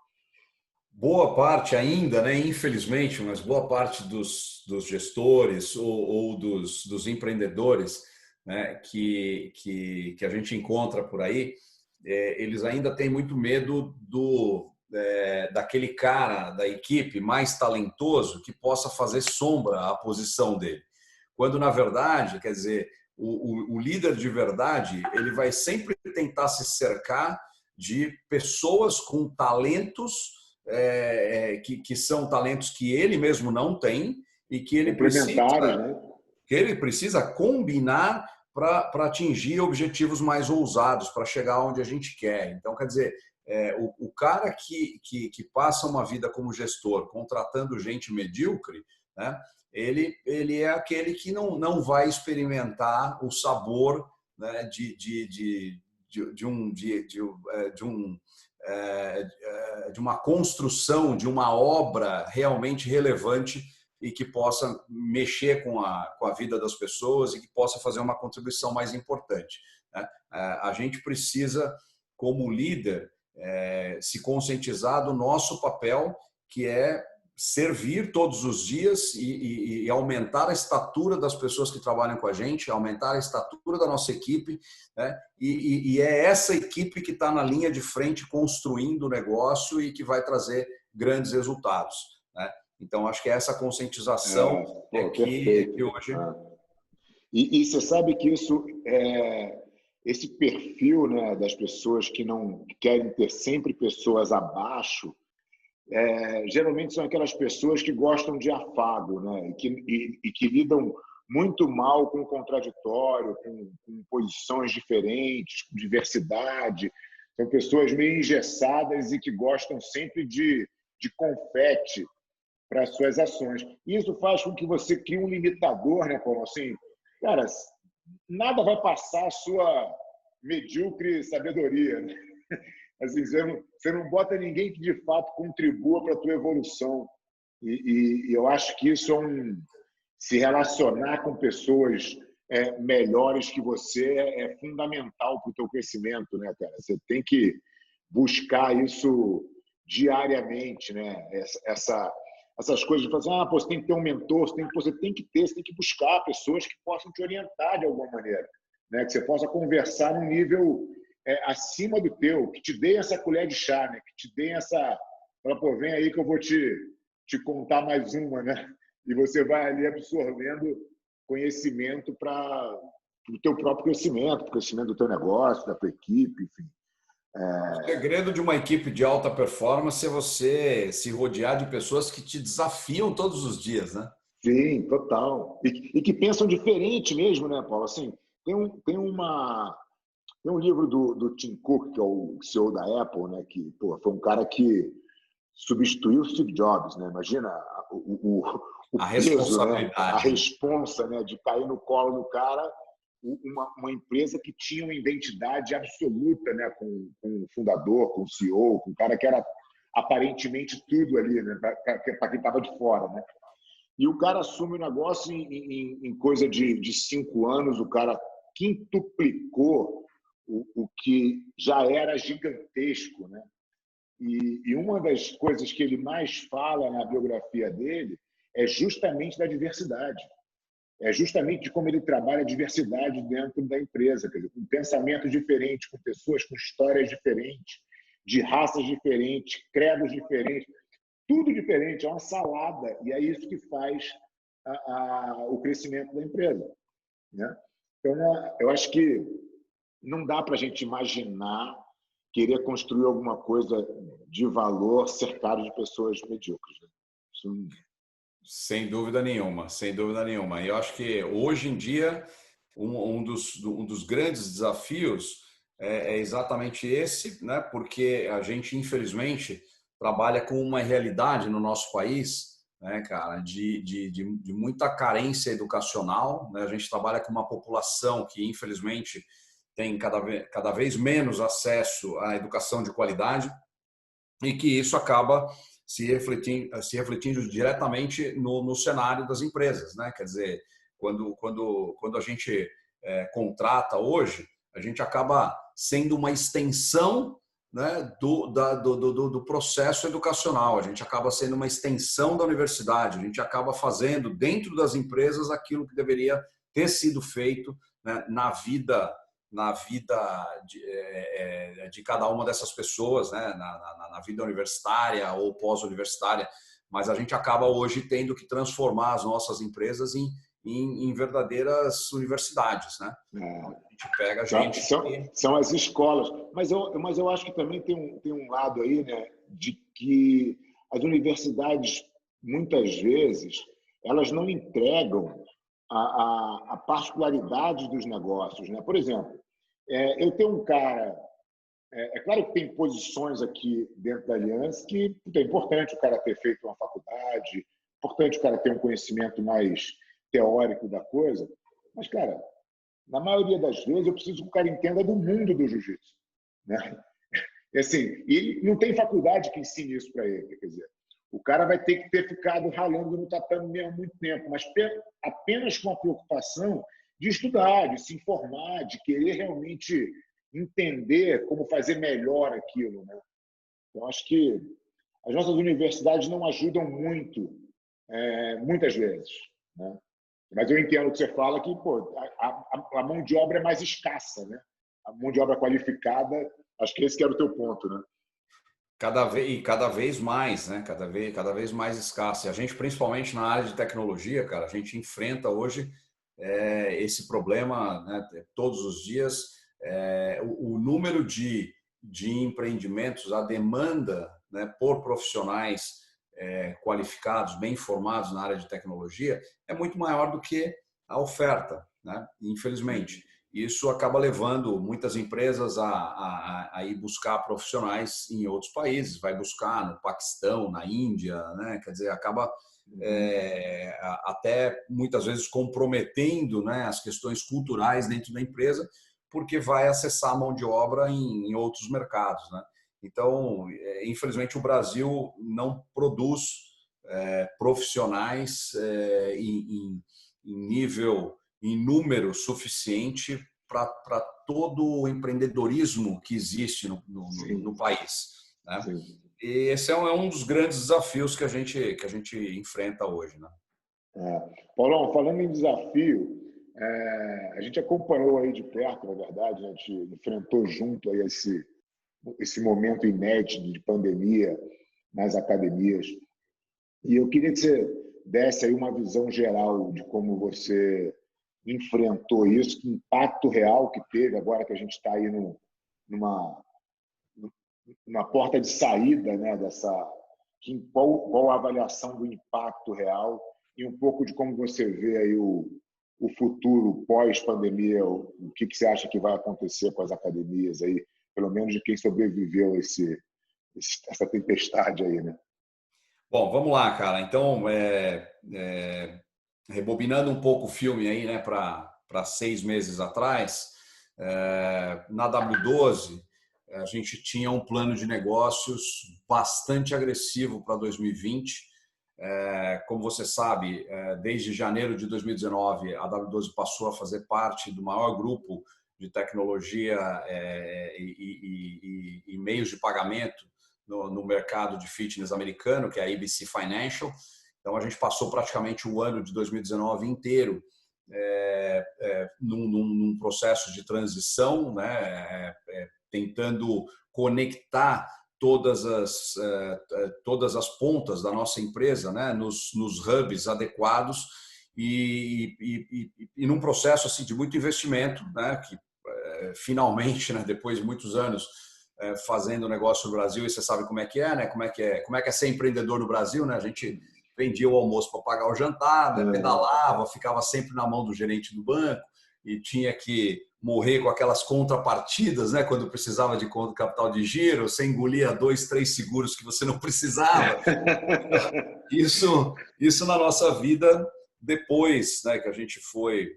Boa parte ainda, né, infelizmente, mas boa parte dos gestores ou dos empreendedores, né, que a gente encontra por aí, eles ainda têm muito medo daquele cara da equipe mais talentoso que possa fazer sombra à posição dele. Quando, na verdade, quer dizer, o líder de verdade, ele vai sempre tentar se cercar de pessoas com talentos que são talentos que ele mesmo não tem e Complementares, né? que ele precisa combinar para atingir objetivos mais ousados, para chegar onde a gente quer. Então, quer dizer, o cara que passa uma vida como gestor, contratando gente medíocre, né, ele é aquele que não vai experimentar o sabor, né, de uma construção, de uma obra realmente relevante e que possa mexer com a vida das pessoas e que possa fazer uma contribuição mais importante, né? A gente precisa, como líder, se conscientizar do nosso papel, que é servir todos os dias e aumentar a estatura das pessoas que trabalham com a gente, aumentar a estatura da nossa equipe, né? E é essa equipe que está na linha de frente construindo o negócio e que vai trazer grandes resultados, né? Então, acho que é essa conscientização que hoje... E você sabe que esse perfil, né, das pessoas que não querem ter sempre pessoas abaixo, geralmente são aquelas pessoas que gostam de afago, né? E que lidam muito mal com o contraditório, com posições diferentes, com diversidade. São pessoas meio engessadas e que gostam sempre de confete para as suas ações. Isso faz com que você crie um limitador, né, Paulo? Assim, cara, nada vai passar a sua medíocre sabedoria, né? Assim, você não bota ninguém que de fato contribua para a tua evolução. E eu acho que isso se relacionar com pessoas melhores que você é fundamental para o teu crescimento, né, cara? Você tem que buscar isso diariamente, né? Essas coisas de falar assim, você tem que ter um mentor, você tem que buscar pessoas que possam te orientar de alguma maneira, né? Que você possa conversar num nível acima do teu, que te dê essa colher de chá, né? Que te dê essa... Fala, pô, vem aí que eu vou te contar mais uma, né? E você vai ali absorvendo conhecimento para o teu próprio crescimento, para o crescimento do teu negócio, da tua equipe, enfim. O segredo de uma equipe de alta performance é você se rodear de pessoas que te desafiam todos os dias, né? Sim, total. E que pensam diferente mesmo, né, Paulo? Assim, tem um livro do Tim Cook, que é o CEO da Apple, né, que foi um cara que substituiu Steve Jobs, né? Imagina o A peso, né? A responsabilidade. responsa, né, de cair no colo do cara, uma empresa que tinha uma identidade absoluta, né, com o fundador, com o CEO, com o cara que era aparentemente tudo ali, né, para quem estava de fora, né? E o cara assume o negócio em coisa de 5 anos, o cara quintuplicou o que já era gigantesco, né? E uma das coisas que ele mais fala na biografia dele é justamente da diversidade. É justamente de como ele trabalha a diversidade dentro da empresa, quer dizer, com pensamentos diferentes, com pessoas com histórias diferentes, de raças diferentes, credos diferentes, tudo diferente, é uma salada, e é isso que faz o crescimento da empresa, né? Então, eu acho que não dá para a gente imaginar querer construir alguma coisa de valor cercado de pessoas medíocres. Né? Isso... Sem dúvida nenhuma, sem dúvida nenhuma. E eu acho que hoje em dia um dos grandes desafios é exatamente esse, né? Porque a gente, infelizmente, trabalha com uma realidade no nosso país, né, cara, de muita carência educacional, né? A gente trabalha com uma população que, infelizmente, tem cada vez menos acesso à educação de qualidade e que isso acaba se refletindo diretamente no cenário das empresas, né? Quer dizer, quando a gente contrata hoje, a gente acaba sendo uma extensão, né, do processo educacional, a gente acaba sendo uma extensão da universidade, a gente acaba fazendo dentro das empresas aquilo que deveria ter sido feito, né, na vida de cada uma dessas pessoas, né? Na vida universitária ou pós-universitária, mas a gente acaba hoje tendo que transformar as nossas empresas em verdadeiras universidades, né? É. A gente pega a gente... São as escolas, mas eu acho que também tem um lado aí, né, de que as universidades, muitas vezes, elas não entregam a particularidade dos negócios, né? Por exemplo, eu tenho um cara, claro que tem posições aqui dentro da Aliança que é importante o cara ter feito uma faculdade, importante o cara ter um conhecimento mais teórico da coisa, mas, cara, na maioria das vezes eu preciso que o cara entenda do mundo do jiu-jitsu, né? E, assim, ele não tem faculdade que ensine isso para ele, quer dizer, o cara vai ter que ter ficado ralando no tatame há muito tempo, mas apenas com a preocupação de estudar, de se informar, de querer realmente entender como fazer melhor aquilo, né? Então, acho que as nossas universidades não ajudam muito, muitas vezes, né? Mas eu entendo o que você fala, que pô, a mão de obra é mais escassa, né? A mão de obra qualificada, acho que esse que era o teu ponto, né? Cada vez mais, né? Cada vez mais escassa. E a gente, principalmente na área de tecnologia, cara, a gente enfrenta hoje esse problema, né, todos os dias. O número de empreendimentos, a demanda, né, por profissionais qualificados, bem formados na área de tecnologia, é muito maior do que a oferta, né? Infelizmente. Isso acaba levando muitas empresas a ir buscar profissionais em outros países, vai buscar no Paquistão, na Índia, né? Quer dizer, acaba até muitas vezes comprometendo, né, as questões culturais dentro da empresa, porque vai acessar a mão de obra em outros mercados, né? Então, infelizmente, o Brasil não produz profissionais em número suficiente para todo o empreendedorismo que existe no país, né? Sim. E esse é um dos grandes desafios que a gente enfrenta hoje, né? Paulão, falando em desafio, a gente acompanhou aí de perto, na verdade, a gente enfrentou junto aí esse momento inédito de pandemia nas academias. E eu queria que você desse aí uma visão geral de como você enfrentou isso, que impacto real que teve agora que a gente está aí numa porta de saída, né, qual a avaliação do impacto real e um pouco de como você vê aí o futuro pós-pandemia, o que você acha que vai acontecer com as academias aí, pelo menos de quem sobreviveu essa tempestade aí, né? Bom, vamos lá, cara. Então, rebobinando um pouco o filme aí, né, para 6 meses atrás, na W12, a gente tinha um plano de negócios bastante agressivo para 2020. Como você sabe, desde janeiro de 2019, a W12 passou a fazer parte do maior grupo de tecnologia e meios de pagamento no mercado de fitness americano, que é a ABC Financial. Então, a gente passou praticamente o ano de 2019 inteiro num processo de transição, né, tentando conectar todas as pontas da nossa empresa, né, nos hubs adequados e num processo assim, de muito investimento, né, que finalmente, né, depois de muitos anos, fazendo negócio no Brasil, e você sabe como é que é, né? Como é que é ser empreendedor no Brasil, né? A gente vendia o almoço para pagar o jantar, né? Pedalava, ficava sempre na mão do gerente do banco e tinha que morrer com aquelas contrapartidas, né? Quando precisava de capital de giro, você engolia 2, 3 seguros que você não precisava. Isso na nossa vida depois, né? Que a gente foi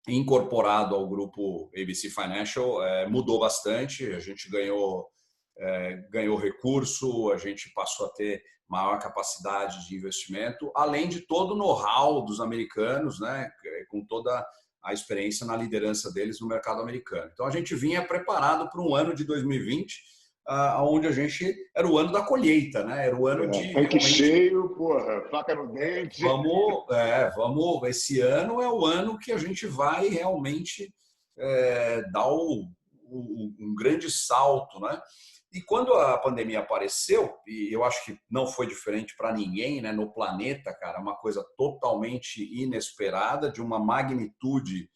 incorporado ao grupo ABC Financial, mudou bastante. A gente ganhou recurso, a gente passou a ter maior capacidade de investimento, além de todo o know-how dos americanos, né, com toda a experiência na liderança deles no mercado americano. Então, a gente vinha preparado para um ano de 2020, onde a gente era o ano da colheita, né? Era o ano de tanque cheio, porra, faca no dente. Esse ano é o ano que a gente vai realmente dar um grande salto, né? E quando a pandemia apareceu, e eu acho que não foi diferente para ninguém, né, no planeta, cara, uma coisa totalmente inesperada, de uma magnitude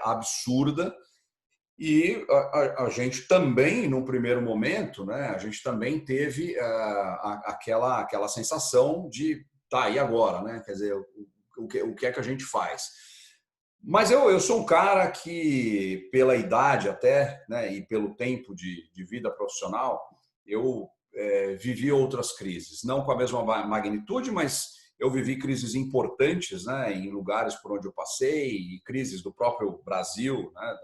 absurda. E a gente também, no primeiro momento, né, a gente também teve aquela sensação de, tá, e agora? Né? Quer dizer, o que é que a gente faz? Mas eu sou um cara que, pela idade até, né, e pelo tempo de vida profissional, eu vivi outras crises. Não com a mesma magnitude, mas eu vivi crises importantes, né, em lugares por onde eu passei, e crises do próprio Brasil, né,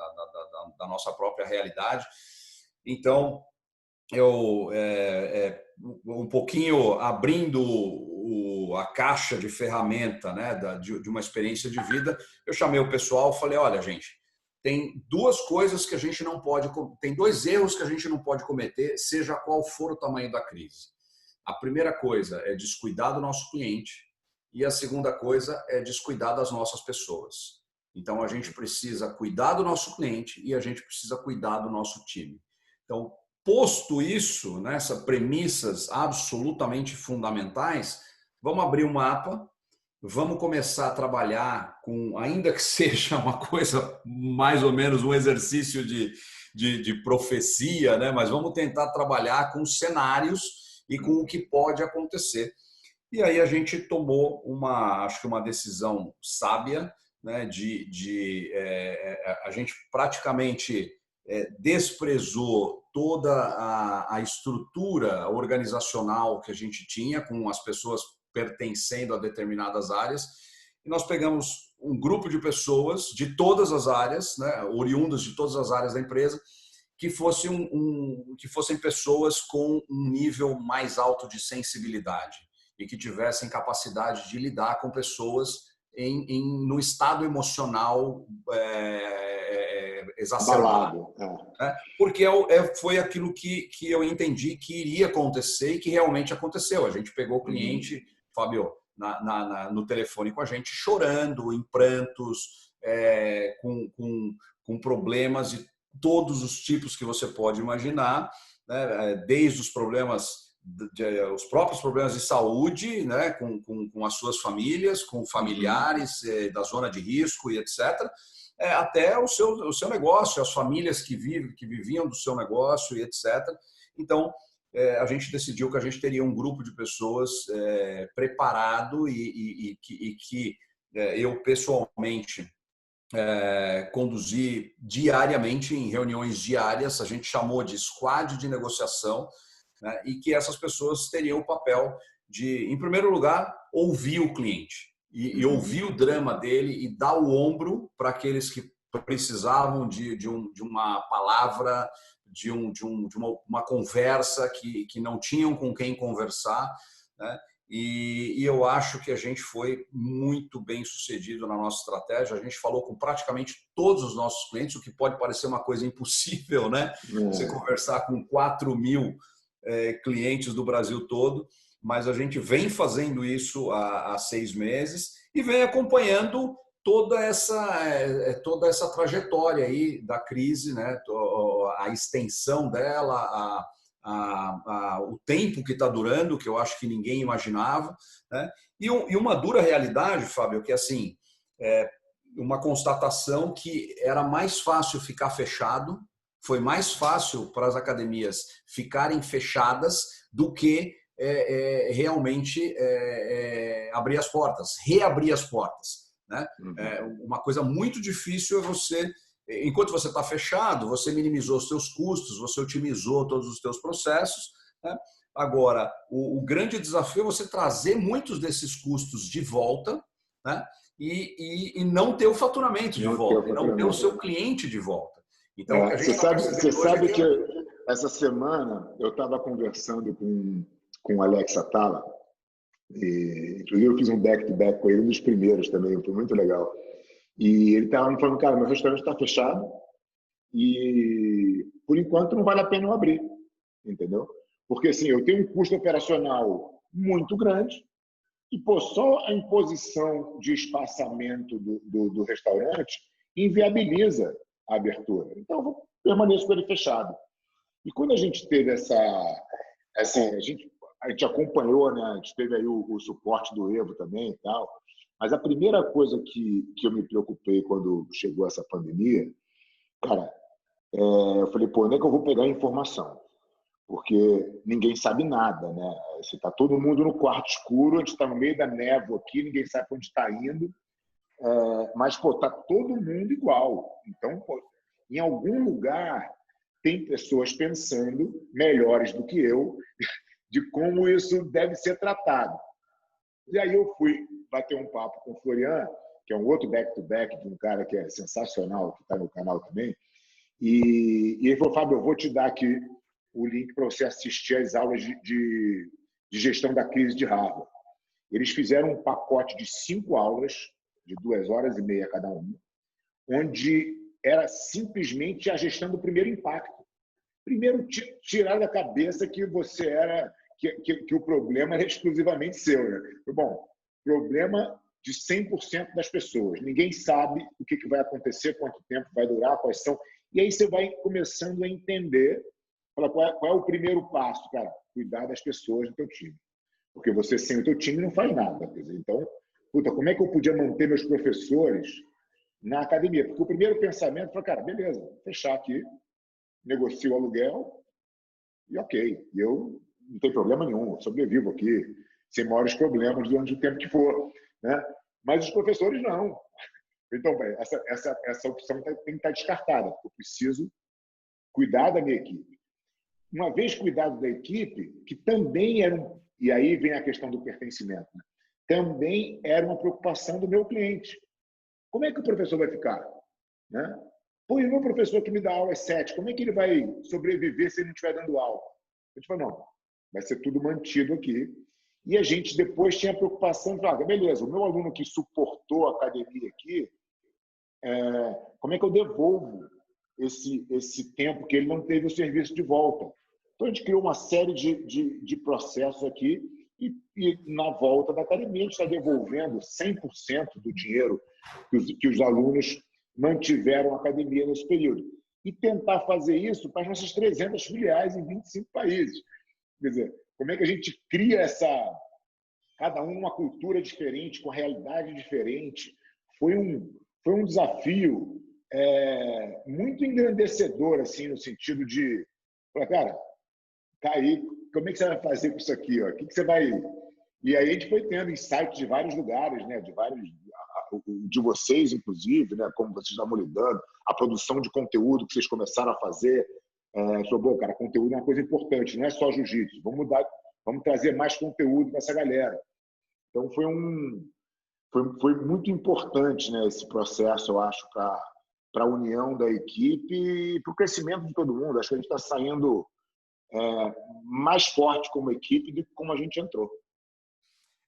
da nossa própria realidade. Então, eu um pouquinho abrindo a caixa de ferramenta, né, de uma experiência de vida, eu chamei o pessoal e falei, olha, gente, tem duas coisas que a gente não pode, tem dois erros que a gente não pode cometer, seja qual for o tamanho da crise. A primeira coisa é descuidar do nosso cliente e a segunda coisa é descuidar das nossas pessoas. Então, a gente precisa cuidar do nosso cliente e a gente precisa cuidar do nosso time. Então, posto isso, nessas premissas absolutamente fundamentais, vamos abrir o mapa, vamos começar a trabalhar com, ainda que seja uma coisa mais ou menos um exercício de profecia, né? Mas vamos tentar trabalhar com cenários e com o que pode acontecer. E aí a gente tomou acho que uma decisão sábia, né? A gente praticamente desprezou toda a estrutura organizacional que a gente tinha, com as pessoas pertencendo a determinadas áreas, e nós pegamos um grupo de pessoas de todas as áreas, né, oriundas de todas as áreas da empresa, que fossem pessoas com um nível mais alto de sensibilidade e que tivessem capacidade de lidar com pessoas no estado emocional exacerbado. Porque foi aquilo que eu entendi que iria acontecer e que realmente aconteceu. A gente pegou o cliente, Fábio, no telefone com a gente, chorando, em prantos, com problemas de todos os tipos que você pode imaginar, né? Desde os problemas, os próprios problemas de saúde, né? com as suas famílias, com familiares da zona de risco e etc., até o seu negócio, as famílias que viviam do seu negócio e etc. Então, a gente decidiu que a gente teria um grupo de pessoas preparado e que eu pessoalmente conduzi diariamente em reuniões diárias, a gente chamou de squad de negociação, né, e que essas pessoas teriam o papel de, em primeiro lugar, ouvir o cliente e ouvir o drama dele e dar o ombro para aqueles que precisavam de uma palavra, de uma conversa que não tinham com quem conversar, né? E eu acho que a gente foi muito bem sucedido na nossa estratégia. A gente falou com praticamente todos os nossos clientes, o que pode parecer uma coisa impossível, né? Você conversar com 4.000 clientes do Brasil todo, mas a gente vem fazendo isso há 6 meses e vem acompanhando toda essa trajetória aí da crise, né? A extensão dela, o tempo que está durando, que eu acho que ninguém imaginava, né? E uma dura realidade, Fábio, que assim, uma constatação que era mais fácil ficar fechado, foi mais fácil para as academias ficarem fechadas do que realmente abrir as portas, reabrir as portas, né? Uma coisa muito difícil é você, enquanto você está fechado, você minimizou os seus custos, você otimizou todos os seus processos, né? Agora, o grande desafio é você trazer muitos desses custos de volta, né? E não ter o faturamento de volta, e não ter o seu cliente de volta. Então, o que a gente está percebendo você sabe hoje que essa semana eu estava conversando com o Alex Atala, e inclusive eu fiz um back-to-back com ele, um dos primeiros também, foi muito legal. E ele estava me falando, cara, meu restaurante está fechado e, por enquanto, não vale a pena eu abrir, entendeu? Porque, assim, eu tenho um custo operacional muito grande e, pô, só a imposição de espaçamento do restaurante inviabiliza a abertura. Então, eu permaneço com ele fechado. E quando a gente teve assim, a gente acompanhou, né? A gente teve aí o suporte do Evo também e tal. Mas a primeira coisa que eu me preocupei quando chegou essa pandemia, cara, eu falei, pô, onde é que eu vou pegar a informação? Porque ninguém sabe nada, né? Você está todo mundo no quarto escuro, a gente está no meio da névoa aqui, ninguém sabe para onde está indo, mas, pô, tá todo mundo igual. Então, pô, em algum lugar tem pessoas pensando, melhores do que eu, de como isso deve ser tratado. E aí eu fui bater um papo com o Florian, que é um outro back-to-back de um cara que é sensacional, que está no canal também, e ele falou, Fábio, eu vou te dar aqui o link para você assistir às aulas de gestão da crise de Harvard. Eles fizeram um pacote de 5 aulas, de 2h30 cada uma, onde era simplesmente a gestão do primeiro impacto. Primeiro, tirar da cabeça que você era, que o problema era exclusivamente seu, né? Bom, problema de 100% das pessoas. Ninguém sabe o que vai acontecer, quanto tempo vai durar, quais são. E aí você vai começando a entender qual é o primeiro passo, cara? Cuidar das pessoas do teu time. Porque você sem o teu time não faz nada. Quer dizer, então, puta, como é que eu podia manter meus professores na academia? Porque o primeiro pensamento foi, cara, beleza, vou fechar aqui, negocio o aluguel e ok. E eu não tenho problema nenhum, eu sobrevivo aqui, sem maiores problemas durante o tempo que for, né? Mas os professores não. Então, essa opção tem que estar descartada, porque eu preciso cuidar da minha equipe. Uma vez cuidado da equipe, que também era e aí vem a questão do pertencimento, né? Também era uma preocupação do meu cliente. Como é que o professor vai ficar? Né? Pô, e o meu professor que me dá aula às 7, como é que ele vai sobreviver se ele não estiver dando aula? Eu falei, não, vai ser tudo mantido aqui. E a gente depois tinha a preocupação de falar, beleza, o meu aluno que suportou a academia aqui, como é que eu devolvo esse tempo que ele não teve o serviço de volta? Então, a gente criou uma série de processos aqui e na volta da academia, a gente está devolvendo 100% do dinheiro que os alunos mantiveram a academia nesse período. E tentar fazer isso para as nossas 300 filiais em 25 países. Quer dizer, como é que a gente cria cada um uma cultura diferente, com realidade diferente? Foi um desafio muito engrandecedor, assim, no sentido de, cara, tá aí, como é que você vai fazer com isso aqui? Ó? O que você vai... E aí a gente foi tendo insights de vários lugares, né? De vocês, inclusive, né? Como vocês estavam lidando, a produção de conteúdo que vocês começaram a fazer. Falou, bom, cara, conteúdo é uma coisa importante, não é só jiu-jitsu. Vamos mudar, vamos trazer mais conteúdo para essa galera. Então foi muito importante, né, esse processo, eu acho, para a união da equipe e para o crescimento de todo mundo. Acho que a gente está saindo mais forte como equipe do que como a gente entrou.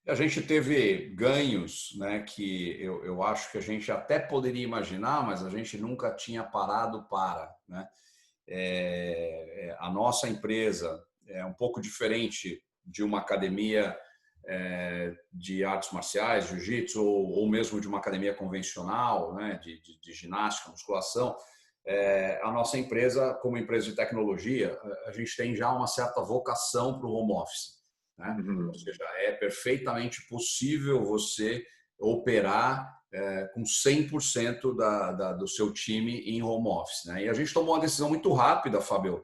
A gente teve ganhos, né, que eu acho que a gente até poderia imaginar, mas a gente nunca tinha parado para, né? A nossa empresa é um pouco diferente de uma academia de artes marciais, jiu-jitsu, ou mesmo de uma academia convencional, né, de ginástica, musculação. A nossa empresa, como empresa de tecnologia, a gente tem já uma certa vocação para o home office, né? Ou seja, é perfeitamente possível você operar com 100% do seu time em home office, né? E a gente tomou uma decisão muito rápida, Fábio,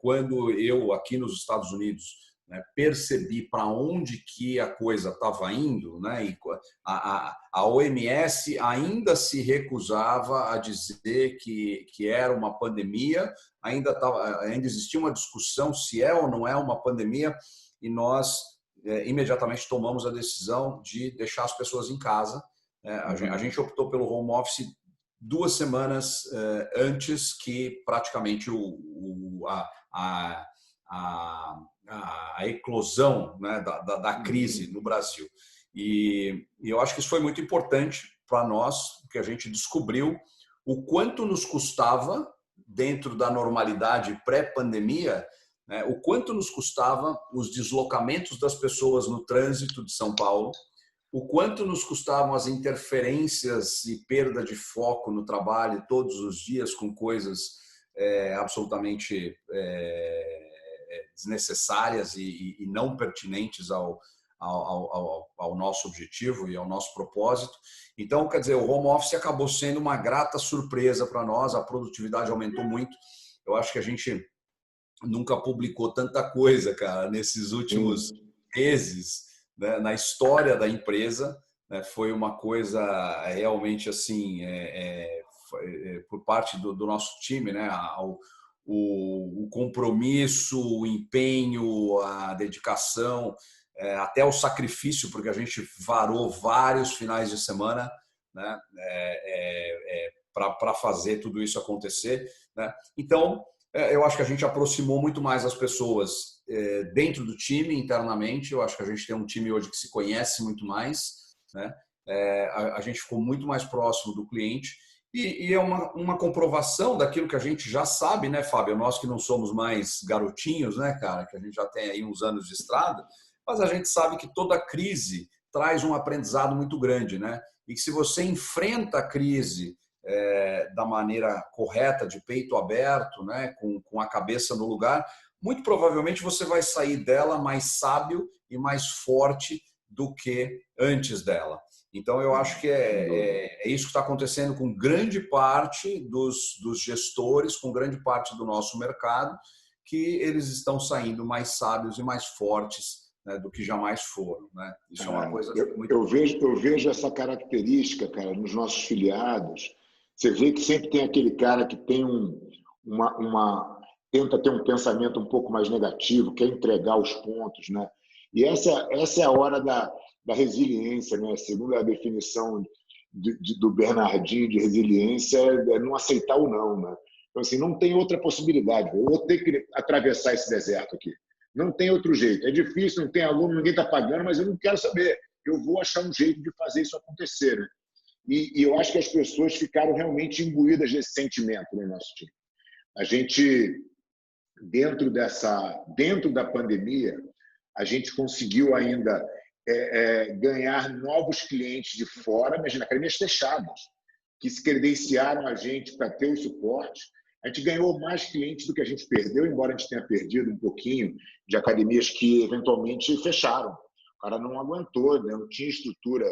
quando eu, aqui nos Estados Unidos, né, percebi para onde que a coisa estava indo, né? E a OMS ainda se recusava a dizer que era uma pandemia, ainda existia uma discussão se é ou não é uma pandemia, e nós imediatamente tomamos a decisão de deixar as pessoas em casa. A gente optou pelo home office 2 semanas antes que praticamente a eclosão, né, da crise no Brasil. E eu acho que isso foi muito importante para nós, porque a gente descobriu o quanto nos custava, dentro da normalidade pré-pandemia, né, o quanto nos custava os deslocamentos das pessoas no trânsito de São Paulo, o quanto nos custavam as interferências e perda de foco no trabalho todos os dias com coisas absolutamente desnecessárias e não pertinentes ao nosso objetivo e ao nosso propósito. Então, quer dizer, o home office acabou sendo uma grata surpresa para nós, a produtividade aumentou muito. Eu acho que a gente nunca publicou tanta coisa, cara, nesses últimos meses, né, na história da empresa, né, foi uma coisa realmente assim, por parte do nosso time, né, o compromisso, o empenho, a dedicação, até o sacrifício, porque a gente varou vários finais de semana, né, para fazer tudo isso acontecer, né? Então, eu acho que a gente aproximou muito mais as pessoas dentro do time, internamente. Eu acho que a gente tem um time hoje que se conhece muito mais, né? A gente ficou muito mais próximo do cliente e é uma comprovação daquilo que a gente já sabe, né, Fábio? Nós que não somos mais garotinhos, né, cara? Que a gente já tem aí uns anos de estrada, mas a gente sabe que toda crise traz um aprendizado muito grande, né? E que se você enfrenta a crise da maneira correta, de peito aberto, né, com a cabeça no lugar, muito provavelmente você vai sair dela mais sábio e mais forte do que antes dela. Então, eu acho que é isso que está acontecendo com grande parte dos gestores, com grande parte do nosso mercado, que eles estão saindo mais sábios e mais fortes, né, do que jamais foram, né? Isso é uma coisa muito... Eu vejo essa característica, cara, nos nossos filiados. Você vê que sempre tem aquele cara que tem tenta ter um pensamento um pouco mais negativo, quer entregar os pontos, né? E essa é a hora da resiliência, né? Segundo a definição do Bernardinho de resiliência, é não aceitar o não, né? Então, assim, não tem outra possibilidade. Eu vou ter que atravessar esse deserto aqui. Não tem outro jeito. É difícil, não tem aluno, ninguém está pagando, mas eu não quero saber. Eu vou achar um jeito de fazer isso acontecer, né? E eu acho que as pessoas ficaram realmente imbuídas desse sentimento no nosso time. A gente, dentro da pandemia, a gente conseguiu ainda ganhar novos clientes de fora, imagina, academias fechadas, que se credenciaram a gente para ter o suporte. A gente ganhou mais clientes do que a gente perdeu, embora a gente tenha perdido um pouquinho de academias que eventualmente fecharam. O cara não aguentou, né? Não tinha estrutura.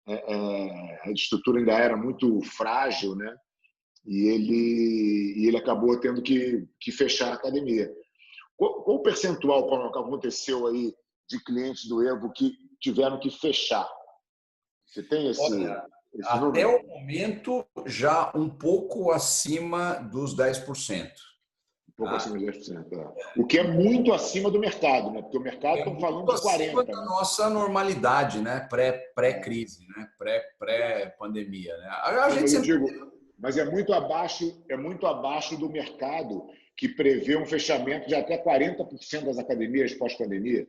A estrutura ainda era muito frágil, né? E ele acabou tendo que fechar a academia. Qual o percentual, Paulo, que aconteceu aí de clientes do Evo que tiveram que fechar? Você tem esse até número? o momento, já um pouco acima dos 10%. Um pouco acima de 10%. O que é muito acima do mercado, né? Porque o mercado está falando de 40%. Acima da nossa normalidade, né? Pré-crise, né? Pré-pandemia. Né? Mas é muito abaixo do mercado que prevê um fechamento de até 40% das academias pós-pandemia.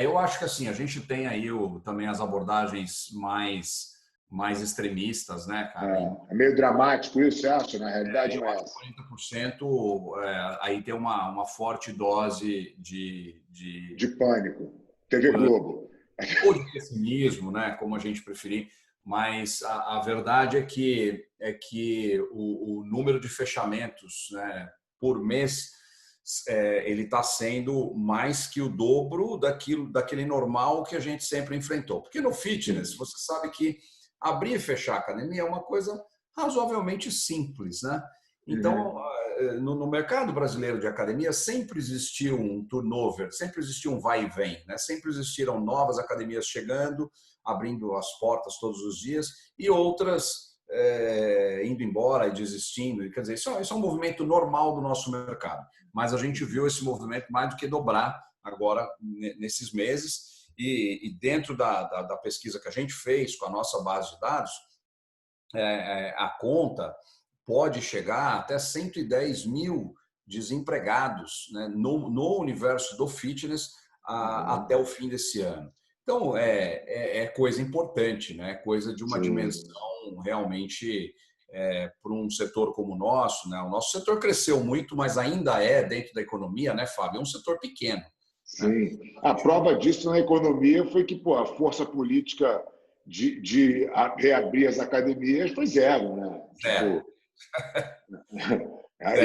Eu acho que assim, a gente tem aí também as abordagens mais extremistas, né, cara? É meio dramático isso, você acha? Na realidade, não é essa. 40%, aí tem uma forte dose de pânico. TV Globo. Ou de pessimismo, né, como a gente preferir. Mas a verdade é que o número de fechamentos, né, por mês ele está sendo mais que o dobro daquele normal que a gente sempre enfrentou. Porque no fitness, você sabe que abrir e fechar a academia é uma coisa razoavelmente simples, né? Então, no mercado brasileiro de academia, sempre existiu um turnover, sempre existiu um vai e vem, né? Sempre existiram novas academias chegando, abrindo as portas todos os dias, e outras indo embora e desistindo. Quer dizer, isso é um movimento normal do nosso mercado. Mas a gente viu esse movimento mais do que dobrar agora nesses meses. E dentro da pesquisa que a gente fez com a nossa base de dados, a conta pode chegar até 110 mil desempregados, né, no universo do fitness até o fim desse ano. Então, é coisa importante, né? Coisa de uma dimensão realmente para um setor como o nosso, né? O nosso setor cresceu muito, mas ainda dentro da economia, né, Fábio? É um setor pequeno. Sim. A prova disso na economia foi que a força política de reabrir as academias foi zero, né?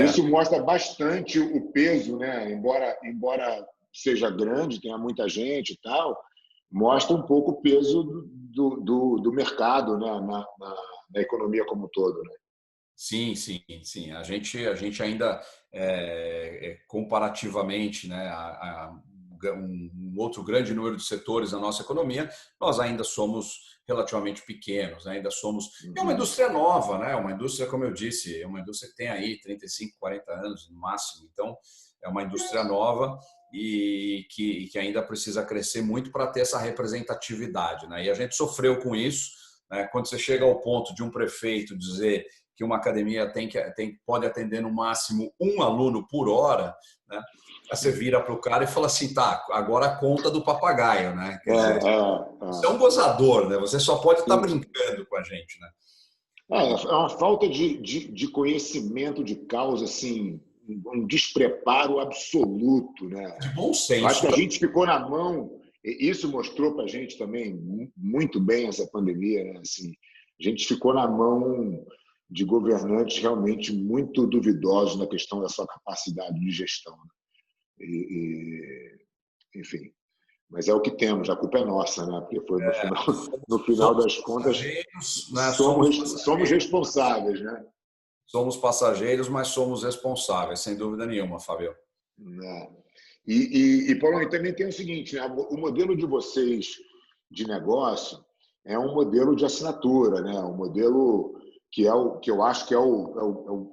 Isso mostra bastante o peso, né? Embora seja grande, tenha muita gente e tal, mostra um pouco o peso do mercado, né? Na economia como um todo, né? Sim, sim, sim. A gente ainda, comparativamente, né, a um outro grande número de setores da nossa economia, nós ainda somos relativamente pequenos, ainda somos... É uma indústria nova, né? Uma indústria, como eu disse, é uma indústria que tem aí 35, 40 anos no máximo. Então, é uma indústria nova e que ainda precisa crescer muito para ter essa representatividade, né? E a gente sofreu com isso, né? Quando você chega ao ponto de um prefeito dizer que uma academia pode atender no máximo um aluno por hora, né? Você vira para o cara e fala assim, tá, agora a conta do papagaio, né? Quer dizer, você é um gozador, né? Você só pode estar brincando com a gente, né? É uma falta de conhecimento de causa, assim, um despreparo absoluto, né? De bom Eu acho senso. que a gente ficou na mão, e isso mostrou para a gente também muito bem essa pandemia, né? Assim, a gente ficou na mão de governantes realmente muito duvidosos na questão da sua capacidade de gestão, né? Enfim, mas é o que temos, a culpa é nossa, né? Porque foi no final Somos das contas, passageiros, né? somos responsáveis, né? Somos passageiros, mas somos responsáveis, sem dúvida nenhuma, Fábio. Né? Paulo, e também tem o seguinte, né? O modelo de vocês de negócio é um modelo de assinatura, né? Um modelo que eu acho que é o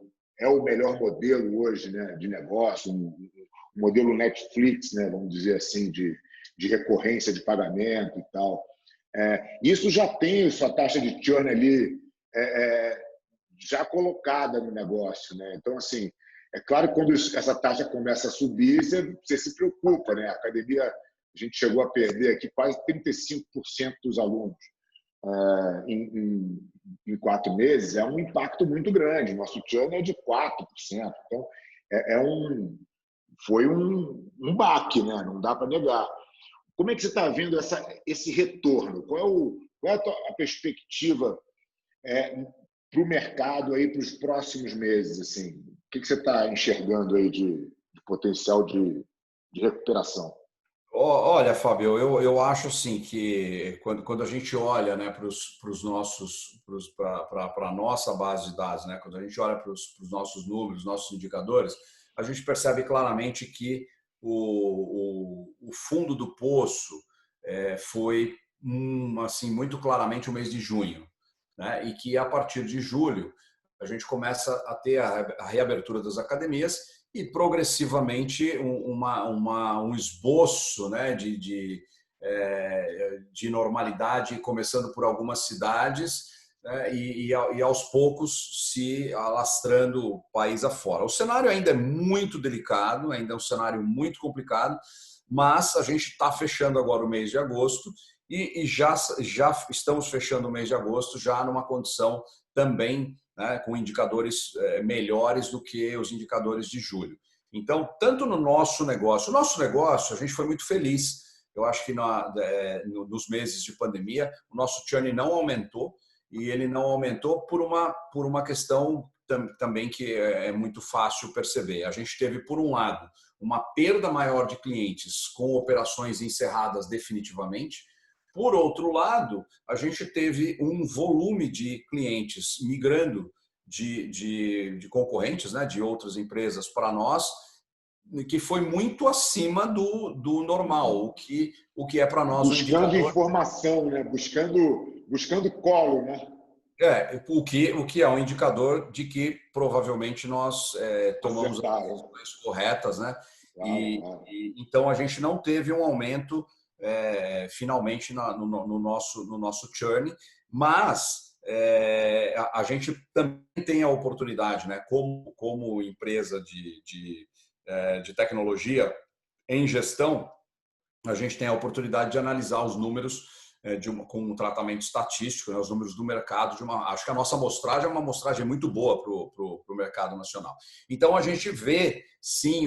melhor modelo hoje, né? De negócio, um modelo Netflix, né? Vamos dizer assim, de recorrência de pagamento e tal. Isso já tem sua taxa de churn ali já colocada no negócio, né? Então, assim, é claro que quando essa taxa começa a subir, você se preocupa, né? A academia, a gente chegou a perder aqui quase 35% dos alunos em 4 meses. É um impacto muito grande. Nosso churn é de 4%. Então, foi um baque, né? Não dá para negar. Como é que você está vendo esse retorno? Qual é a perspectiva para o mercado aí para os próximos meses? Assim, o que você está enxergando aí de potencial de recuperação? Olha, Fábio, eu acho assim que quando a gente olha, né, para a nossa base de dados, né, quando a gente olha para os nossos números, nossos indicadores, a gente percebe claramente que o fundo do poço foi assim muito claramente o mês de junho, né, e que a partir de julho a gente começa a ter a reabertura das academias e progressivamente um esboço, né, de normalidade, começando por algumas cidades, né, e aos poucos se alastrando o país afora. O cenário ainda é muito delicado, ainda é um cenário muito complicado, mas a gente está fechando agora o mês de agosto e já estamos fechando o mês de agosto já numa condição também, né, com indicadores melhores do que os indicadores de julho. Então, tanto no nosso negócio, a gente foi muito feliz. Eu acho que nos meses de pandemia, o nosso churn não aumentou, e ele não aumentou por uma questão também que é muito fácil perceber. A gente teve, por um lado, uma perda maior de clientes com operações encerradas definitivamente. Por outro lado, a gente teve um volume de clientes migrando de concorrentes, né, de outras empresas para nós, que foi muito acima do normal, o que é para nós um Buscando indicador. informação, né? Buscando colo, né? O que é um indicador de que provavelmente nós tomamos as Acertaram. decisões corretas, né? Claro, claro. Então a gente não teve um aumento finalmente no nosso churn, mas a gente também tem a oportunidade, né? Como empresa de tecnologia em gestão, a gente tem a oportunidade de analisar os números com um tratamento estatístico, né, os números do mercado. Acho que a nossa amostragem é uma amostragem muito boa para o mercado nacional. Então, a gente vê, sim,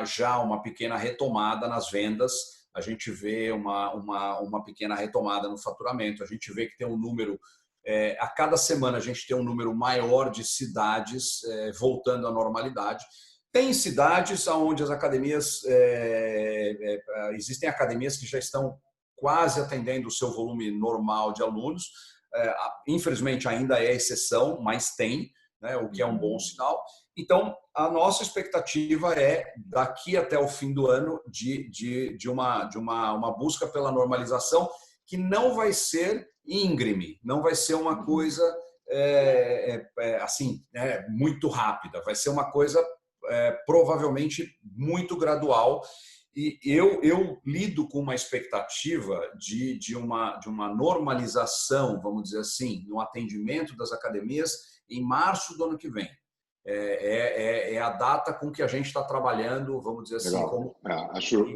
já uma pequena retomada nas vendas, a gente vê uma pequena retomada no faturamento, a gente vê que tem um número, a cada semana a gente tem um número maior de cidades voltando à normalidade. Tem cidades onde as academias, existem academias que já estão quase atendendo o seu volume normal de alunos. Infelizmente ainda é exceção, mas tem, né, o que é um bom sinal. Então, a nossa expectativa é, daqui até o fim do ano, de uma busca pela normalização que não vai ser íngreme, não vai ser uma coisa assim, muito rápida, vai ser uma coisa provavelmente muito gradual. E eu lido com uma expectativa de uma normalização, vamos dizer assim, no atendimento das academias em março do ano que vem. É a data com que a gente está trabalhando, vamos dizer assim. Legal.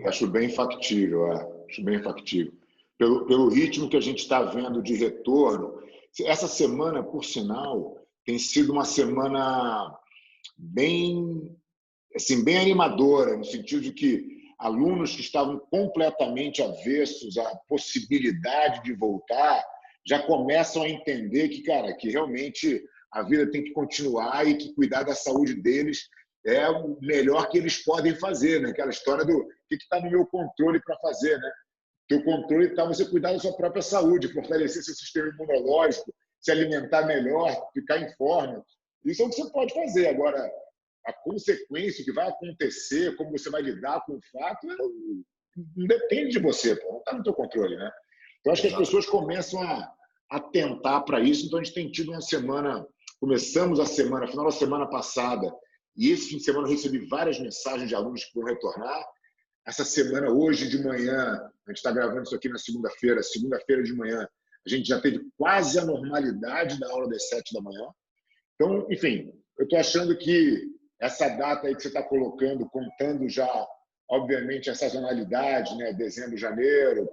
Acho bem factível. Acho bem factível. Pelo ritmo que a gente está vendo de retorno, essa semana, por sinal, tem sido uma semana bem, assim, bem animadora, no sentido de que alunos que estavam completamente avessos à possibilidade de voltar já começam a entender que, cara, que realmente a vida tem que continuar e que cuidar da saúde deles é o melhor que eles podem fazer, né? Aquela história do que está no meu controle para fazer, né? Teu controle está você cuidar da sua própria saúde, fortalecer seu sistema imunológico, se alimentar melhor, ficar em forma. Isso é o que você pode fazer. Agora, a consequência, o que vai acontecer, como você vai lidar com o fato, não depende de você, pô, não está no teu controle, né? Então, acho que as pessoas começam a atentar para isso. Então, a gente tem tido uma semana, começamos a semana, final da semana passada, e esse fim de semana eu recebi várias mensagens de alunos que vão retornar. Essa semana, hoje de manhã, a gente está gravando isso aqui na segunda-feira de manhã, a gente já teve quase a normalidade da aula das 7 da manhã. Então, enfim, eu estou achando que essa data aí que você está colocando, contando já, obviamente, a sazonalidade, né? Dezembro, janeiro,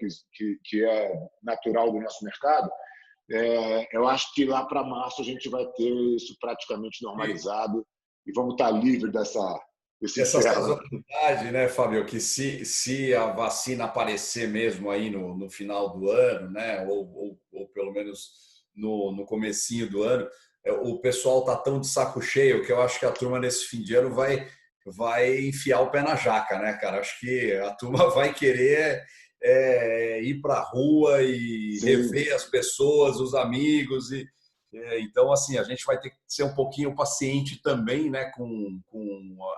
que é natural do nosso mercado, eu acho que lá para março a gente vai ter isso praticamente normalizado e vamos estar livres desse Essa inferno. sazonalidade, né, Fábio, que se a vacina aparecer mesmo aí no final do ano, né, ou pelo menos no comecinho do ano, o pessoal tá tão de saco cheio que eu acho que a turma nesse fim de ano vai enfiar o pé na jaca, né, cara? Acho que a turma vai querer ir para a rua e Sim. rever as pessoas, os amigos. Então, assim, a gente vai ter que ser um pouquinho paciente também, né, com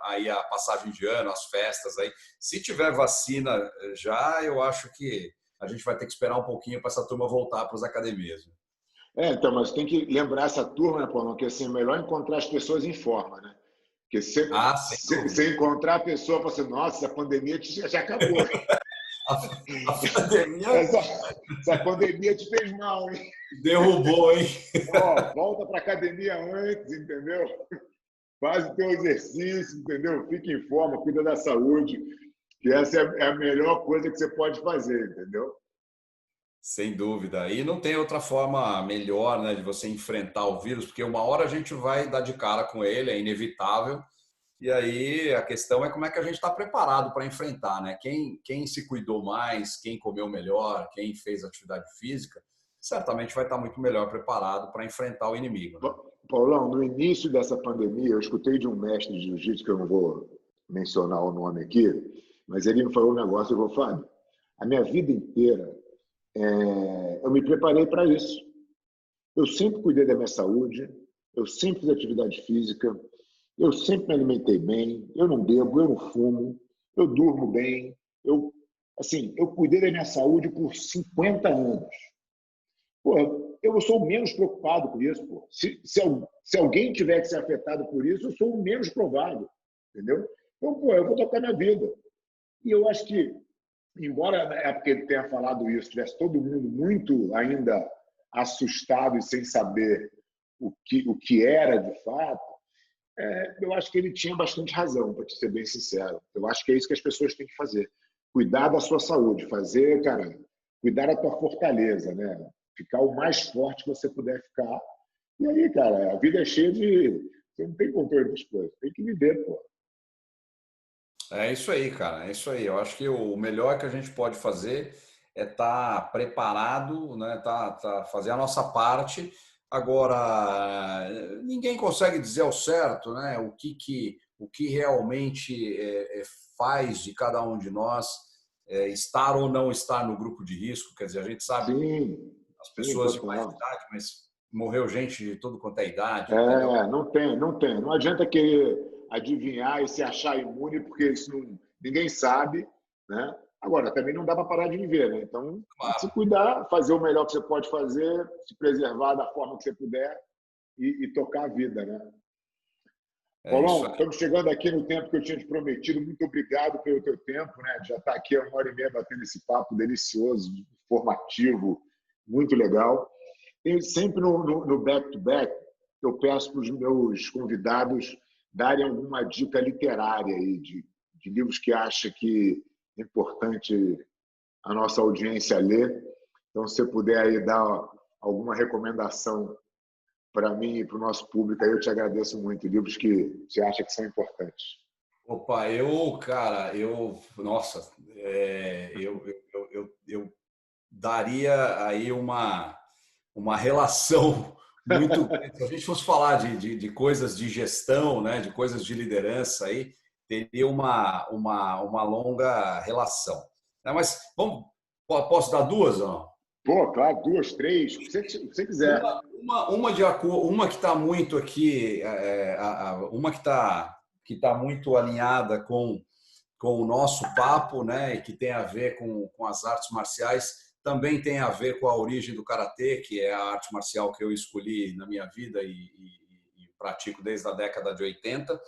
aí a passagem de ano, as festas aí. Se tiver vacina já, eu acho que a gente vai ter que esperar um pouquinho para essa turma voltar para as academias. Então, mas tem que lembrar essa turma, né, Paulo, que assim, é melhor encontrar as pessoas em forma, né? Porque Sem se dúvida. encontrar a pessoa, você, nossa, a pandemia já acabou. A pandemia Essa pandemia te fez mal, hein? derrubou, hein? Ó, volta para a academia antes, entendeu? Faz o teu exercício, entendeu? Fica em forma, cuida da saúde, que essa é a melhor coisa que você pode fazer, entendeu? Sem dúvida. E não tem outra forma melhor, né, de você enfrentar o vírus, porque uma hora a gente vai dar de cara com ele, é inevitável. E aí a questão é como é que a gente está preparado para enfrentar, né? Quem se cuidou mais, quem comeu melhor, quem fez atividade física, certamente vai estar muito melhor preparado para enfrentar o inimigo. Né? Paulão, no início dessa pandemia, eu escutei de um mestre de jiu-jitsu, que eu não vou mencionar o nome aqui, mas ele me falou um negócio, eu vou falar, a minha vida inteira eu me preparei para isso. Eu sempre cuidei da minha saúde, eu sempre fiz atividade física, eu sempre me alimentei bem, eu não bebo, eu não fumo, eu durmo bem, eu cuidei da minha saúde por 50 anos. Pô, eu sou o menos preocupado com isso. Pô. Se alguém tiver que ser afetado por isso, eu sou o menos provável, entendeu? Então, pô, eu vou tocar minha vida. E eu acho que, embora na época ele tenha falado isso, tivesse todo mundo muito ainda assustado e sem saber o que era de fato, eu acho que ele tinha bastante razão, para te ser bem sincero. Eu acho que é isso que as pessoas têm que fazer. Cuidar da sua saúde, cuidar da tua fortaleza, né? Ficar o mais forte que você puder ficar. E aí, cara, a vida é cheia de... Você não tem controle das coisas, tem que viver, pô. É isso aí, cara, é isso aí. Eu acho que o melhor que a gente pode fazer é estar preparado, né? Fazer a nossa parte. Agora, ninguém consegue dizer ao certo, né? O que realmente faz de cada um de nós estar ou não estar no grupo de risco. Quer dizer, a gente sabe Sim, as sim, pessoas de mais total. idade, mas morreu gente de tudo quanto é idade, entendeu? Não tem. Não adianta querer adivinhar e se achar imune, porque ninguém sabe, né? Agora, também não dá para parar de viver, né? Então, tem que se Claro, cuidar, fazer o melhor que você pode fazer, se preservar da forma que você puder e tocar a vida, né? é isso Paulão, aí. estamos chegando aqui no tempo que eu tinha te prometido. Muito obrigado pelo teu tempo, né? Já está aqui há 1h30 batendo esse papo delicioso, informativo, muito legal. E sempre no back-to-back, eu peço para os meus convidados darem alguma dica literária aí, de livros que acha que é importante a nossa audiência ler. Então, se você puder aí dar alguma recomendação para mim e para o nosso público, aí eu te agradeço muito. Livros que você acha que são importantes. Opa, cara, nossa, eu daria aí uma relação muito grande. Se a gente fosse falar de coisas de gestão, né, de coisas de liderança, aí teria uma longa relação. Mas posso dar duas ou não? Pô, claro, 2, 3, o que você quiser. Uma que está muito aqui, uma que tá muito alinhada com o nosso papo, né, e que tem a ver com as artes marciais, também tem a ver com a origem do karatê, que é a arte marcial que eu escolhi na minha vida e pratico desde a década de 80.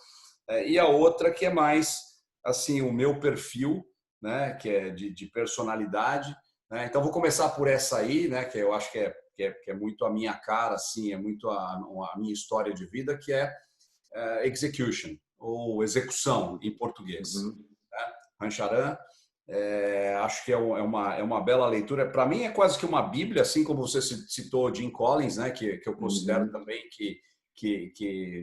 E a outra que é mais assim o meu perfil, né, que é de personalidade. Né? Então vou começar por essa aí, né, que eu acho que é muito a minha cara, assim, é muito a minha história de vida, que é Execution, ou execução em português. Uhum, Né? Rancharan, acho que é uma bela leitura. Para mim é quase que uma bíblia, assim como você citou Jim Collins, né, que eu considero uhum. também que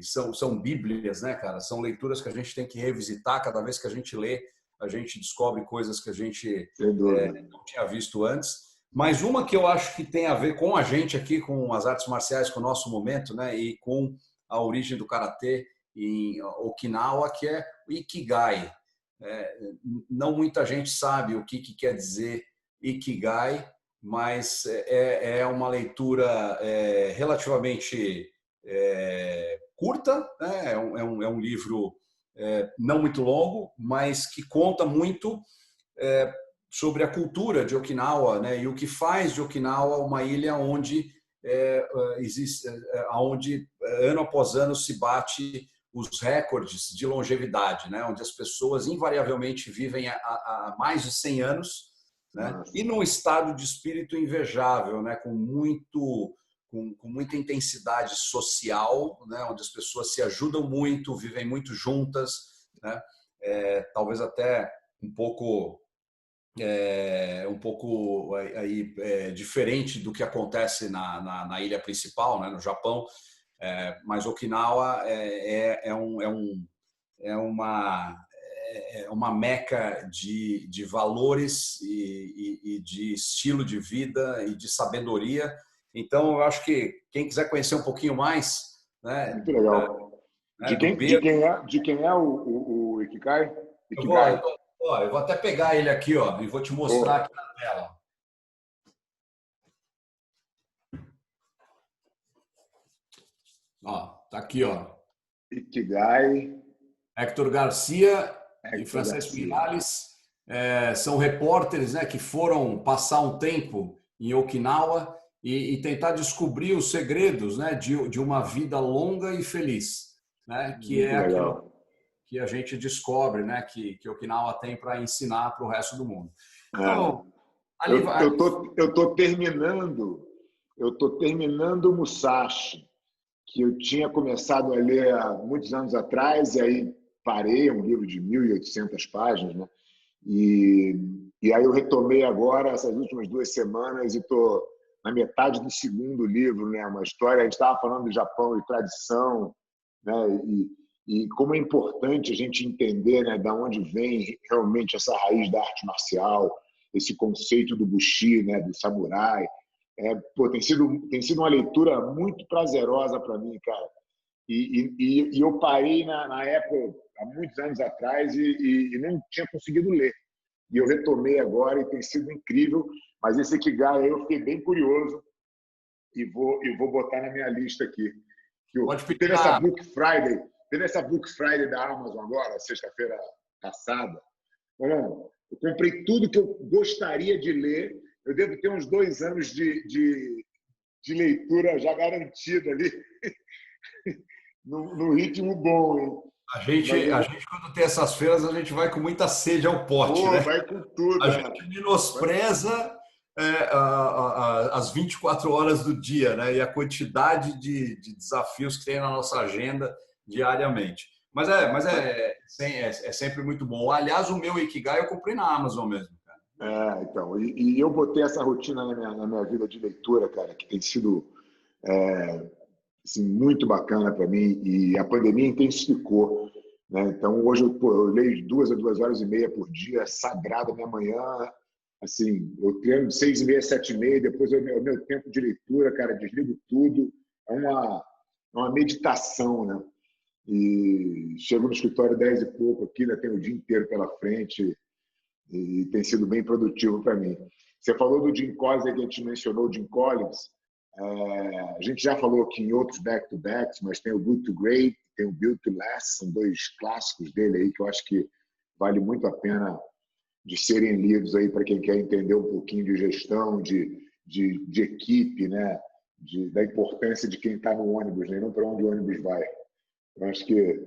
são bíblias, né, cara? São leituras que a gente tem que revisitar cada vez que a gente lê, a gente descobre coisas que a gente Sem dúvida. não tinha visto antes. Mas uma que eu acho que tem a ver com a gente aqui, com as artes marciais, com o nosso momento, né, e com a origem do karatê em Okinawa, que é o Ikigai. Não muita gente sabe o que quer dizer Ikigai, mas é uma leitura relativamente curta, né? É um livro não muito longo, mas que conta muito sobre a cultura de Okinawa, né? E o que faz de Okinawa uma ilha onde existe, onde ano após ano se bate os recordes de longevidade, né? Onde as pessoas invariavelmente vivem há mais de 100 anos, né? Nossa. E num estado de espírito invejável, né? Com muita intensidade social, né? Onde as pessoas se ajudam muito, vivem muito juntas, né? Talvez até um pouco aí, diferente do que acontece na ilha principal, né? No Japão. Mas Okinawa é uma é uma meca de valores e de estilo de vida e de sabedoria. Então, eu acho que quem quiser conhecer um pouquinho mais, né, Muito legal. né, De do quem, de Pedro, quem é, de quem é o Ikigai? eu vou, eu Ikigai. vou, ó, eu vou até pegar ele aqui, ó, e vou te mostrar Oh, aqui na tela. Ó, tá aqui, ó. Ikigai, Hector Garcia e Hector Francesco Garcia. Miralles são repórteres, né, que foram passar um tempo em Okinawa e tentar descobrir os segredos, né, de uma vida longa e feliz, né, que Muito é aquilo legal. que a gente descobre, né, que Okinawa tem para ensinar para o resto do mundo. É. Então, ali Eu, vai. eu tô, eu tô terminando, eu tô terminando o Musashi, que eu tinha começado a ler há muitos anos atrás, e aí parei, é um livro de 1.800 páginas, né? E, e aí eu retomei agora, essas últimas 2 semanas, e estou na metade do segundo livro, né? Uma história, a gente estava falando de Japão e tradição, né? E como é importante a gente entender, né, da onde vem realmente essa raiz da arte marcial, esse conceito do Bushi, né, do samurai. Pô, tem sido uma leitura muito prazerosa para mim, cara. E eu parei na época, há muitos anos atrás, e não tinha conseguido ler. E eu retomei agora e tem sido incrível. Mas esse Ikigai eu fiquei bem curioso e vou botar na minha lista aqui. Pode pedir Teve essa na. Book Friday da Amazon agora, sexta-feira passada. Bom, eu comprei tudo que eu gostaria de ler. Eu devo ter uns 2 anos de leitura já garantida ali, no ritmo bom, hein? Mas A gente, quando tem essas feiras, a gente vai com muita sede ao pote, pô, né? vai com A tudo. gente Vai. menospreza as 24 horas do dia, né? E a quantidade de desafios que tem na nossa agenda diariamente. Mas é sempre muito bom. Aliás, o meu Ikigai eu comprei na Amazon mesmo, cara. Então, e eu botei essa rotina na minha vida de leitura, cara, que tem sido assim, muito bacana para mim, e a pandemia intensificou, né? Então, hoje eu leio de 2 a 2 horas e meia por dia, é sagrado a minha manhã. Assim, eu treino de 6h30, 7h30, depois é o meu tempo de leitura, cara, desligo tudo. É uma meditação, né? E chego no escritório 10 e pouco aqui, ainda tenho o dia inteiro pela frente, e tem sido bem produtivo para mim. Você falou do Jim Collins, que a gente mencionou o Jim Collins. A gente já falou aqui em outros back-to-backs, mas tem o Good to Great, tem o Build to Last, são 2 clássicos dele aí que eu acho que vale muito a pena de serem lidos aí para quem quer entender um pouquinho de gestão, de equipe, né? Da importância de quem está no ônibus, né? Não para onde o ônibus vai. Eu acho que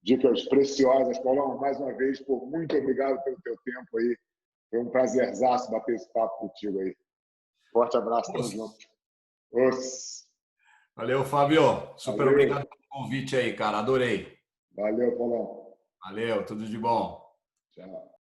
dicas preciosas. Paulão, mais uma vez, pô, muito obrigado pelo teu tempo aí. Foi um prazerzaço bater esse papo contigo aí. Forte abraço, tamo junto. Os. Valeu, Fábio. Super Valeu. obrigado pelo convite aí, cara. Adorei. Valeu, Paulão. Valeu, tudo de bom. Tchau.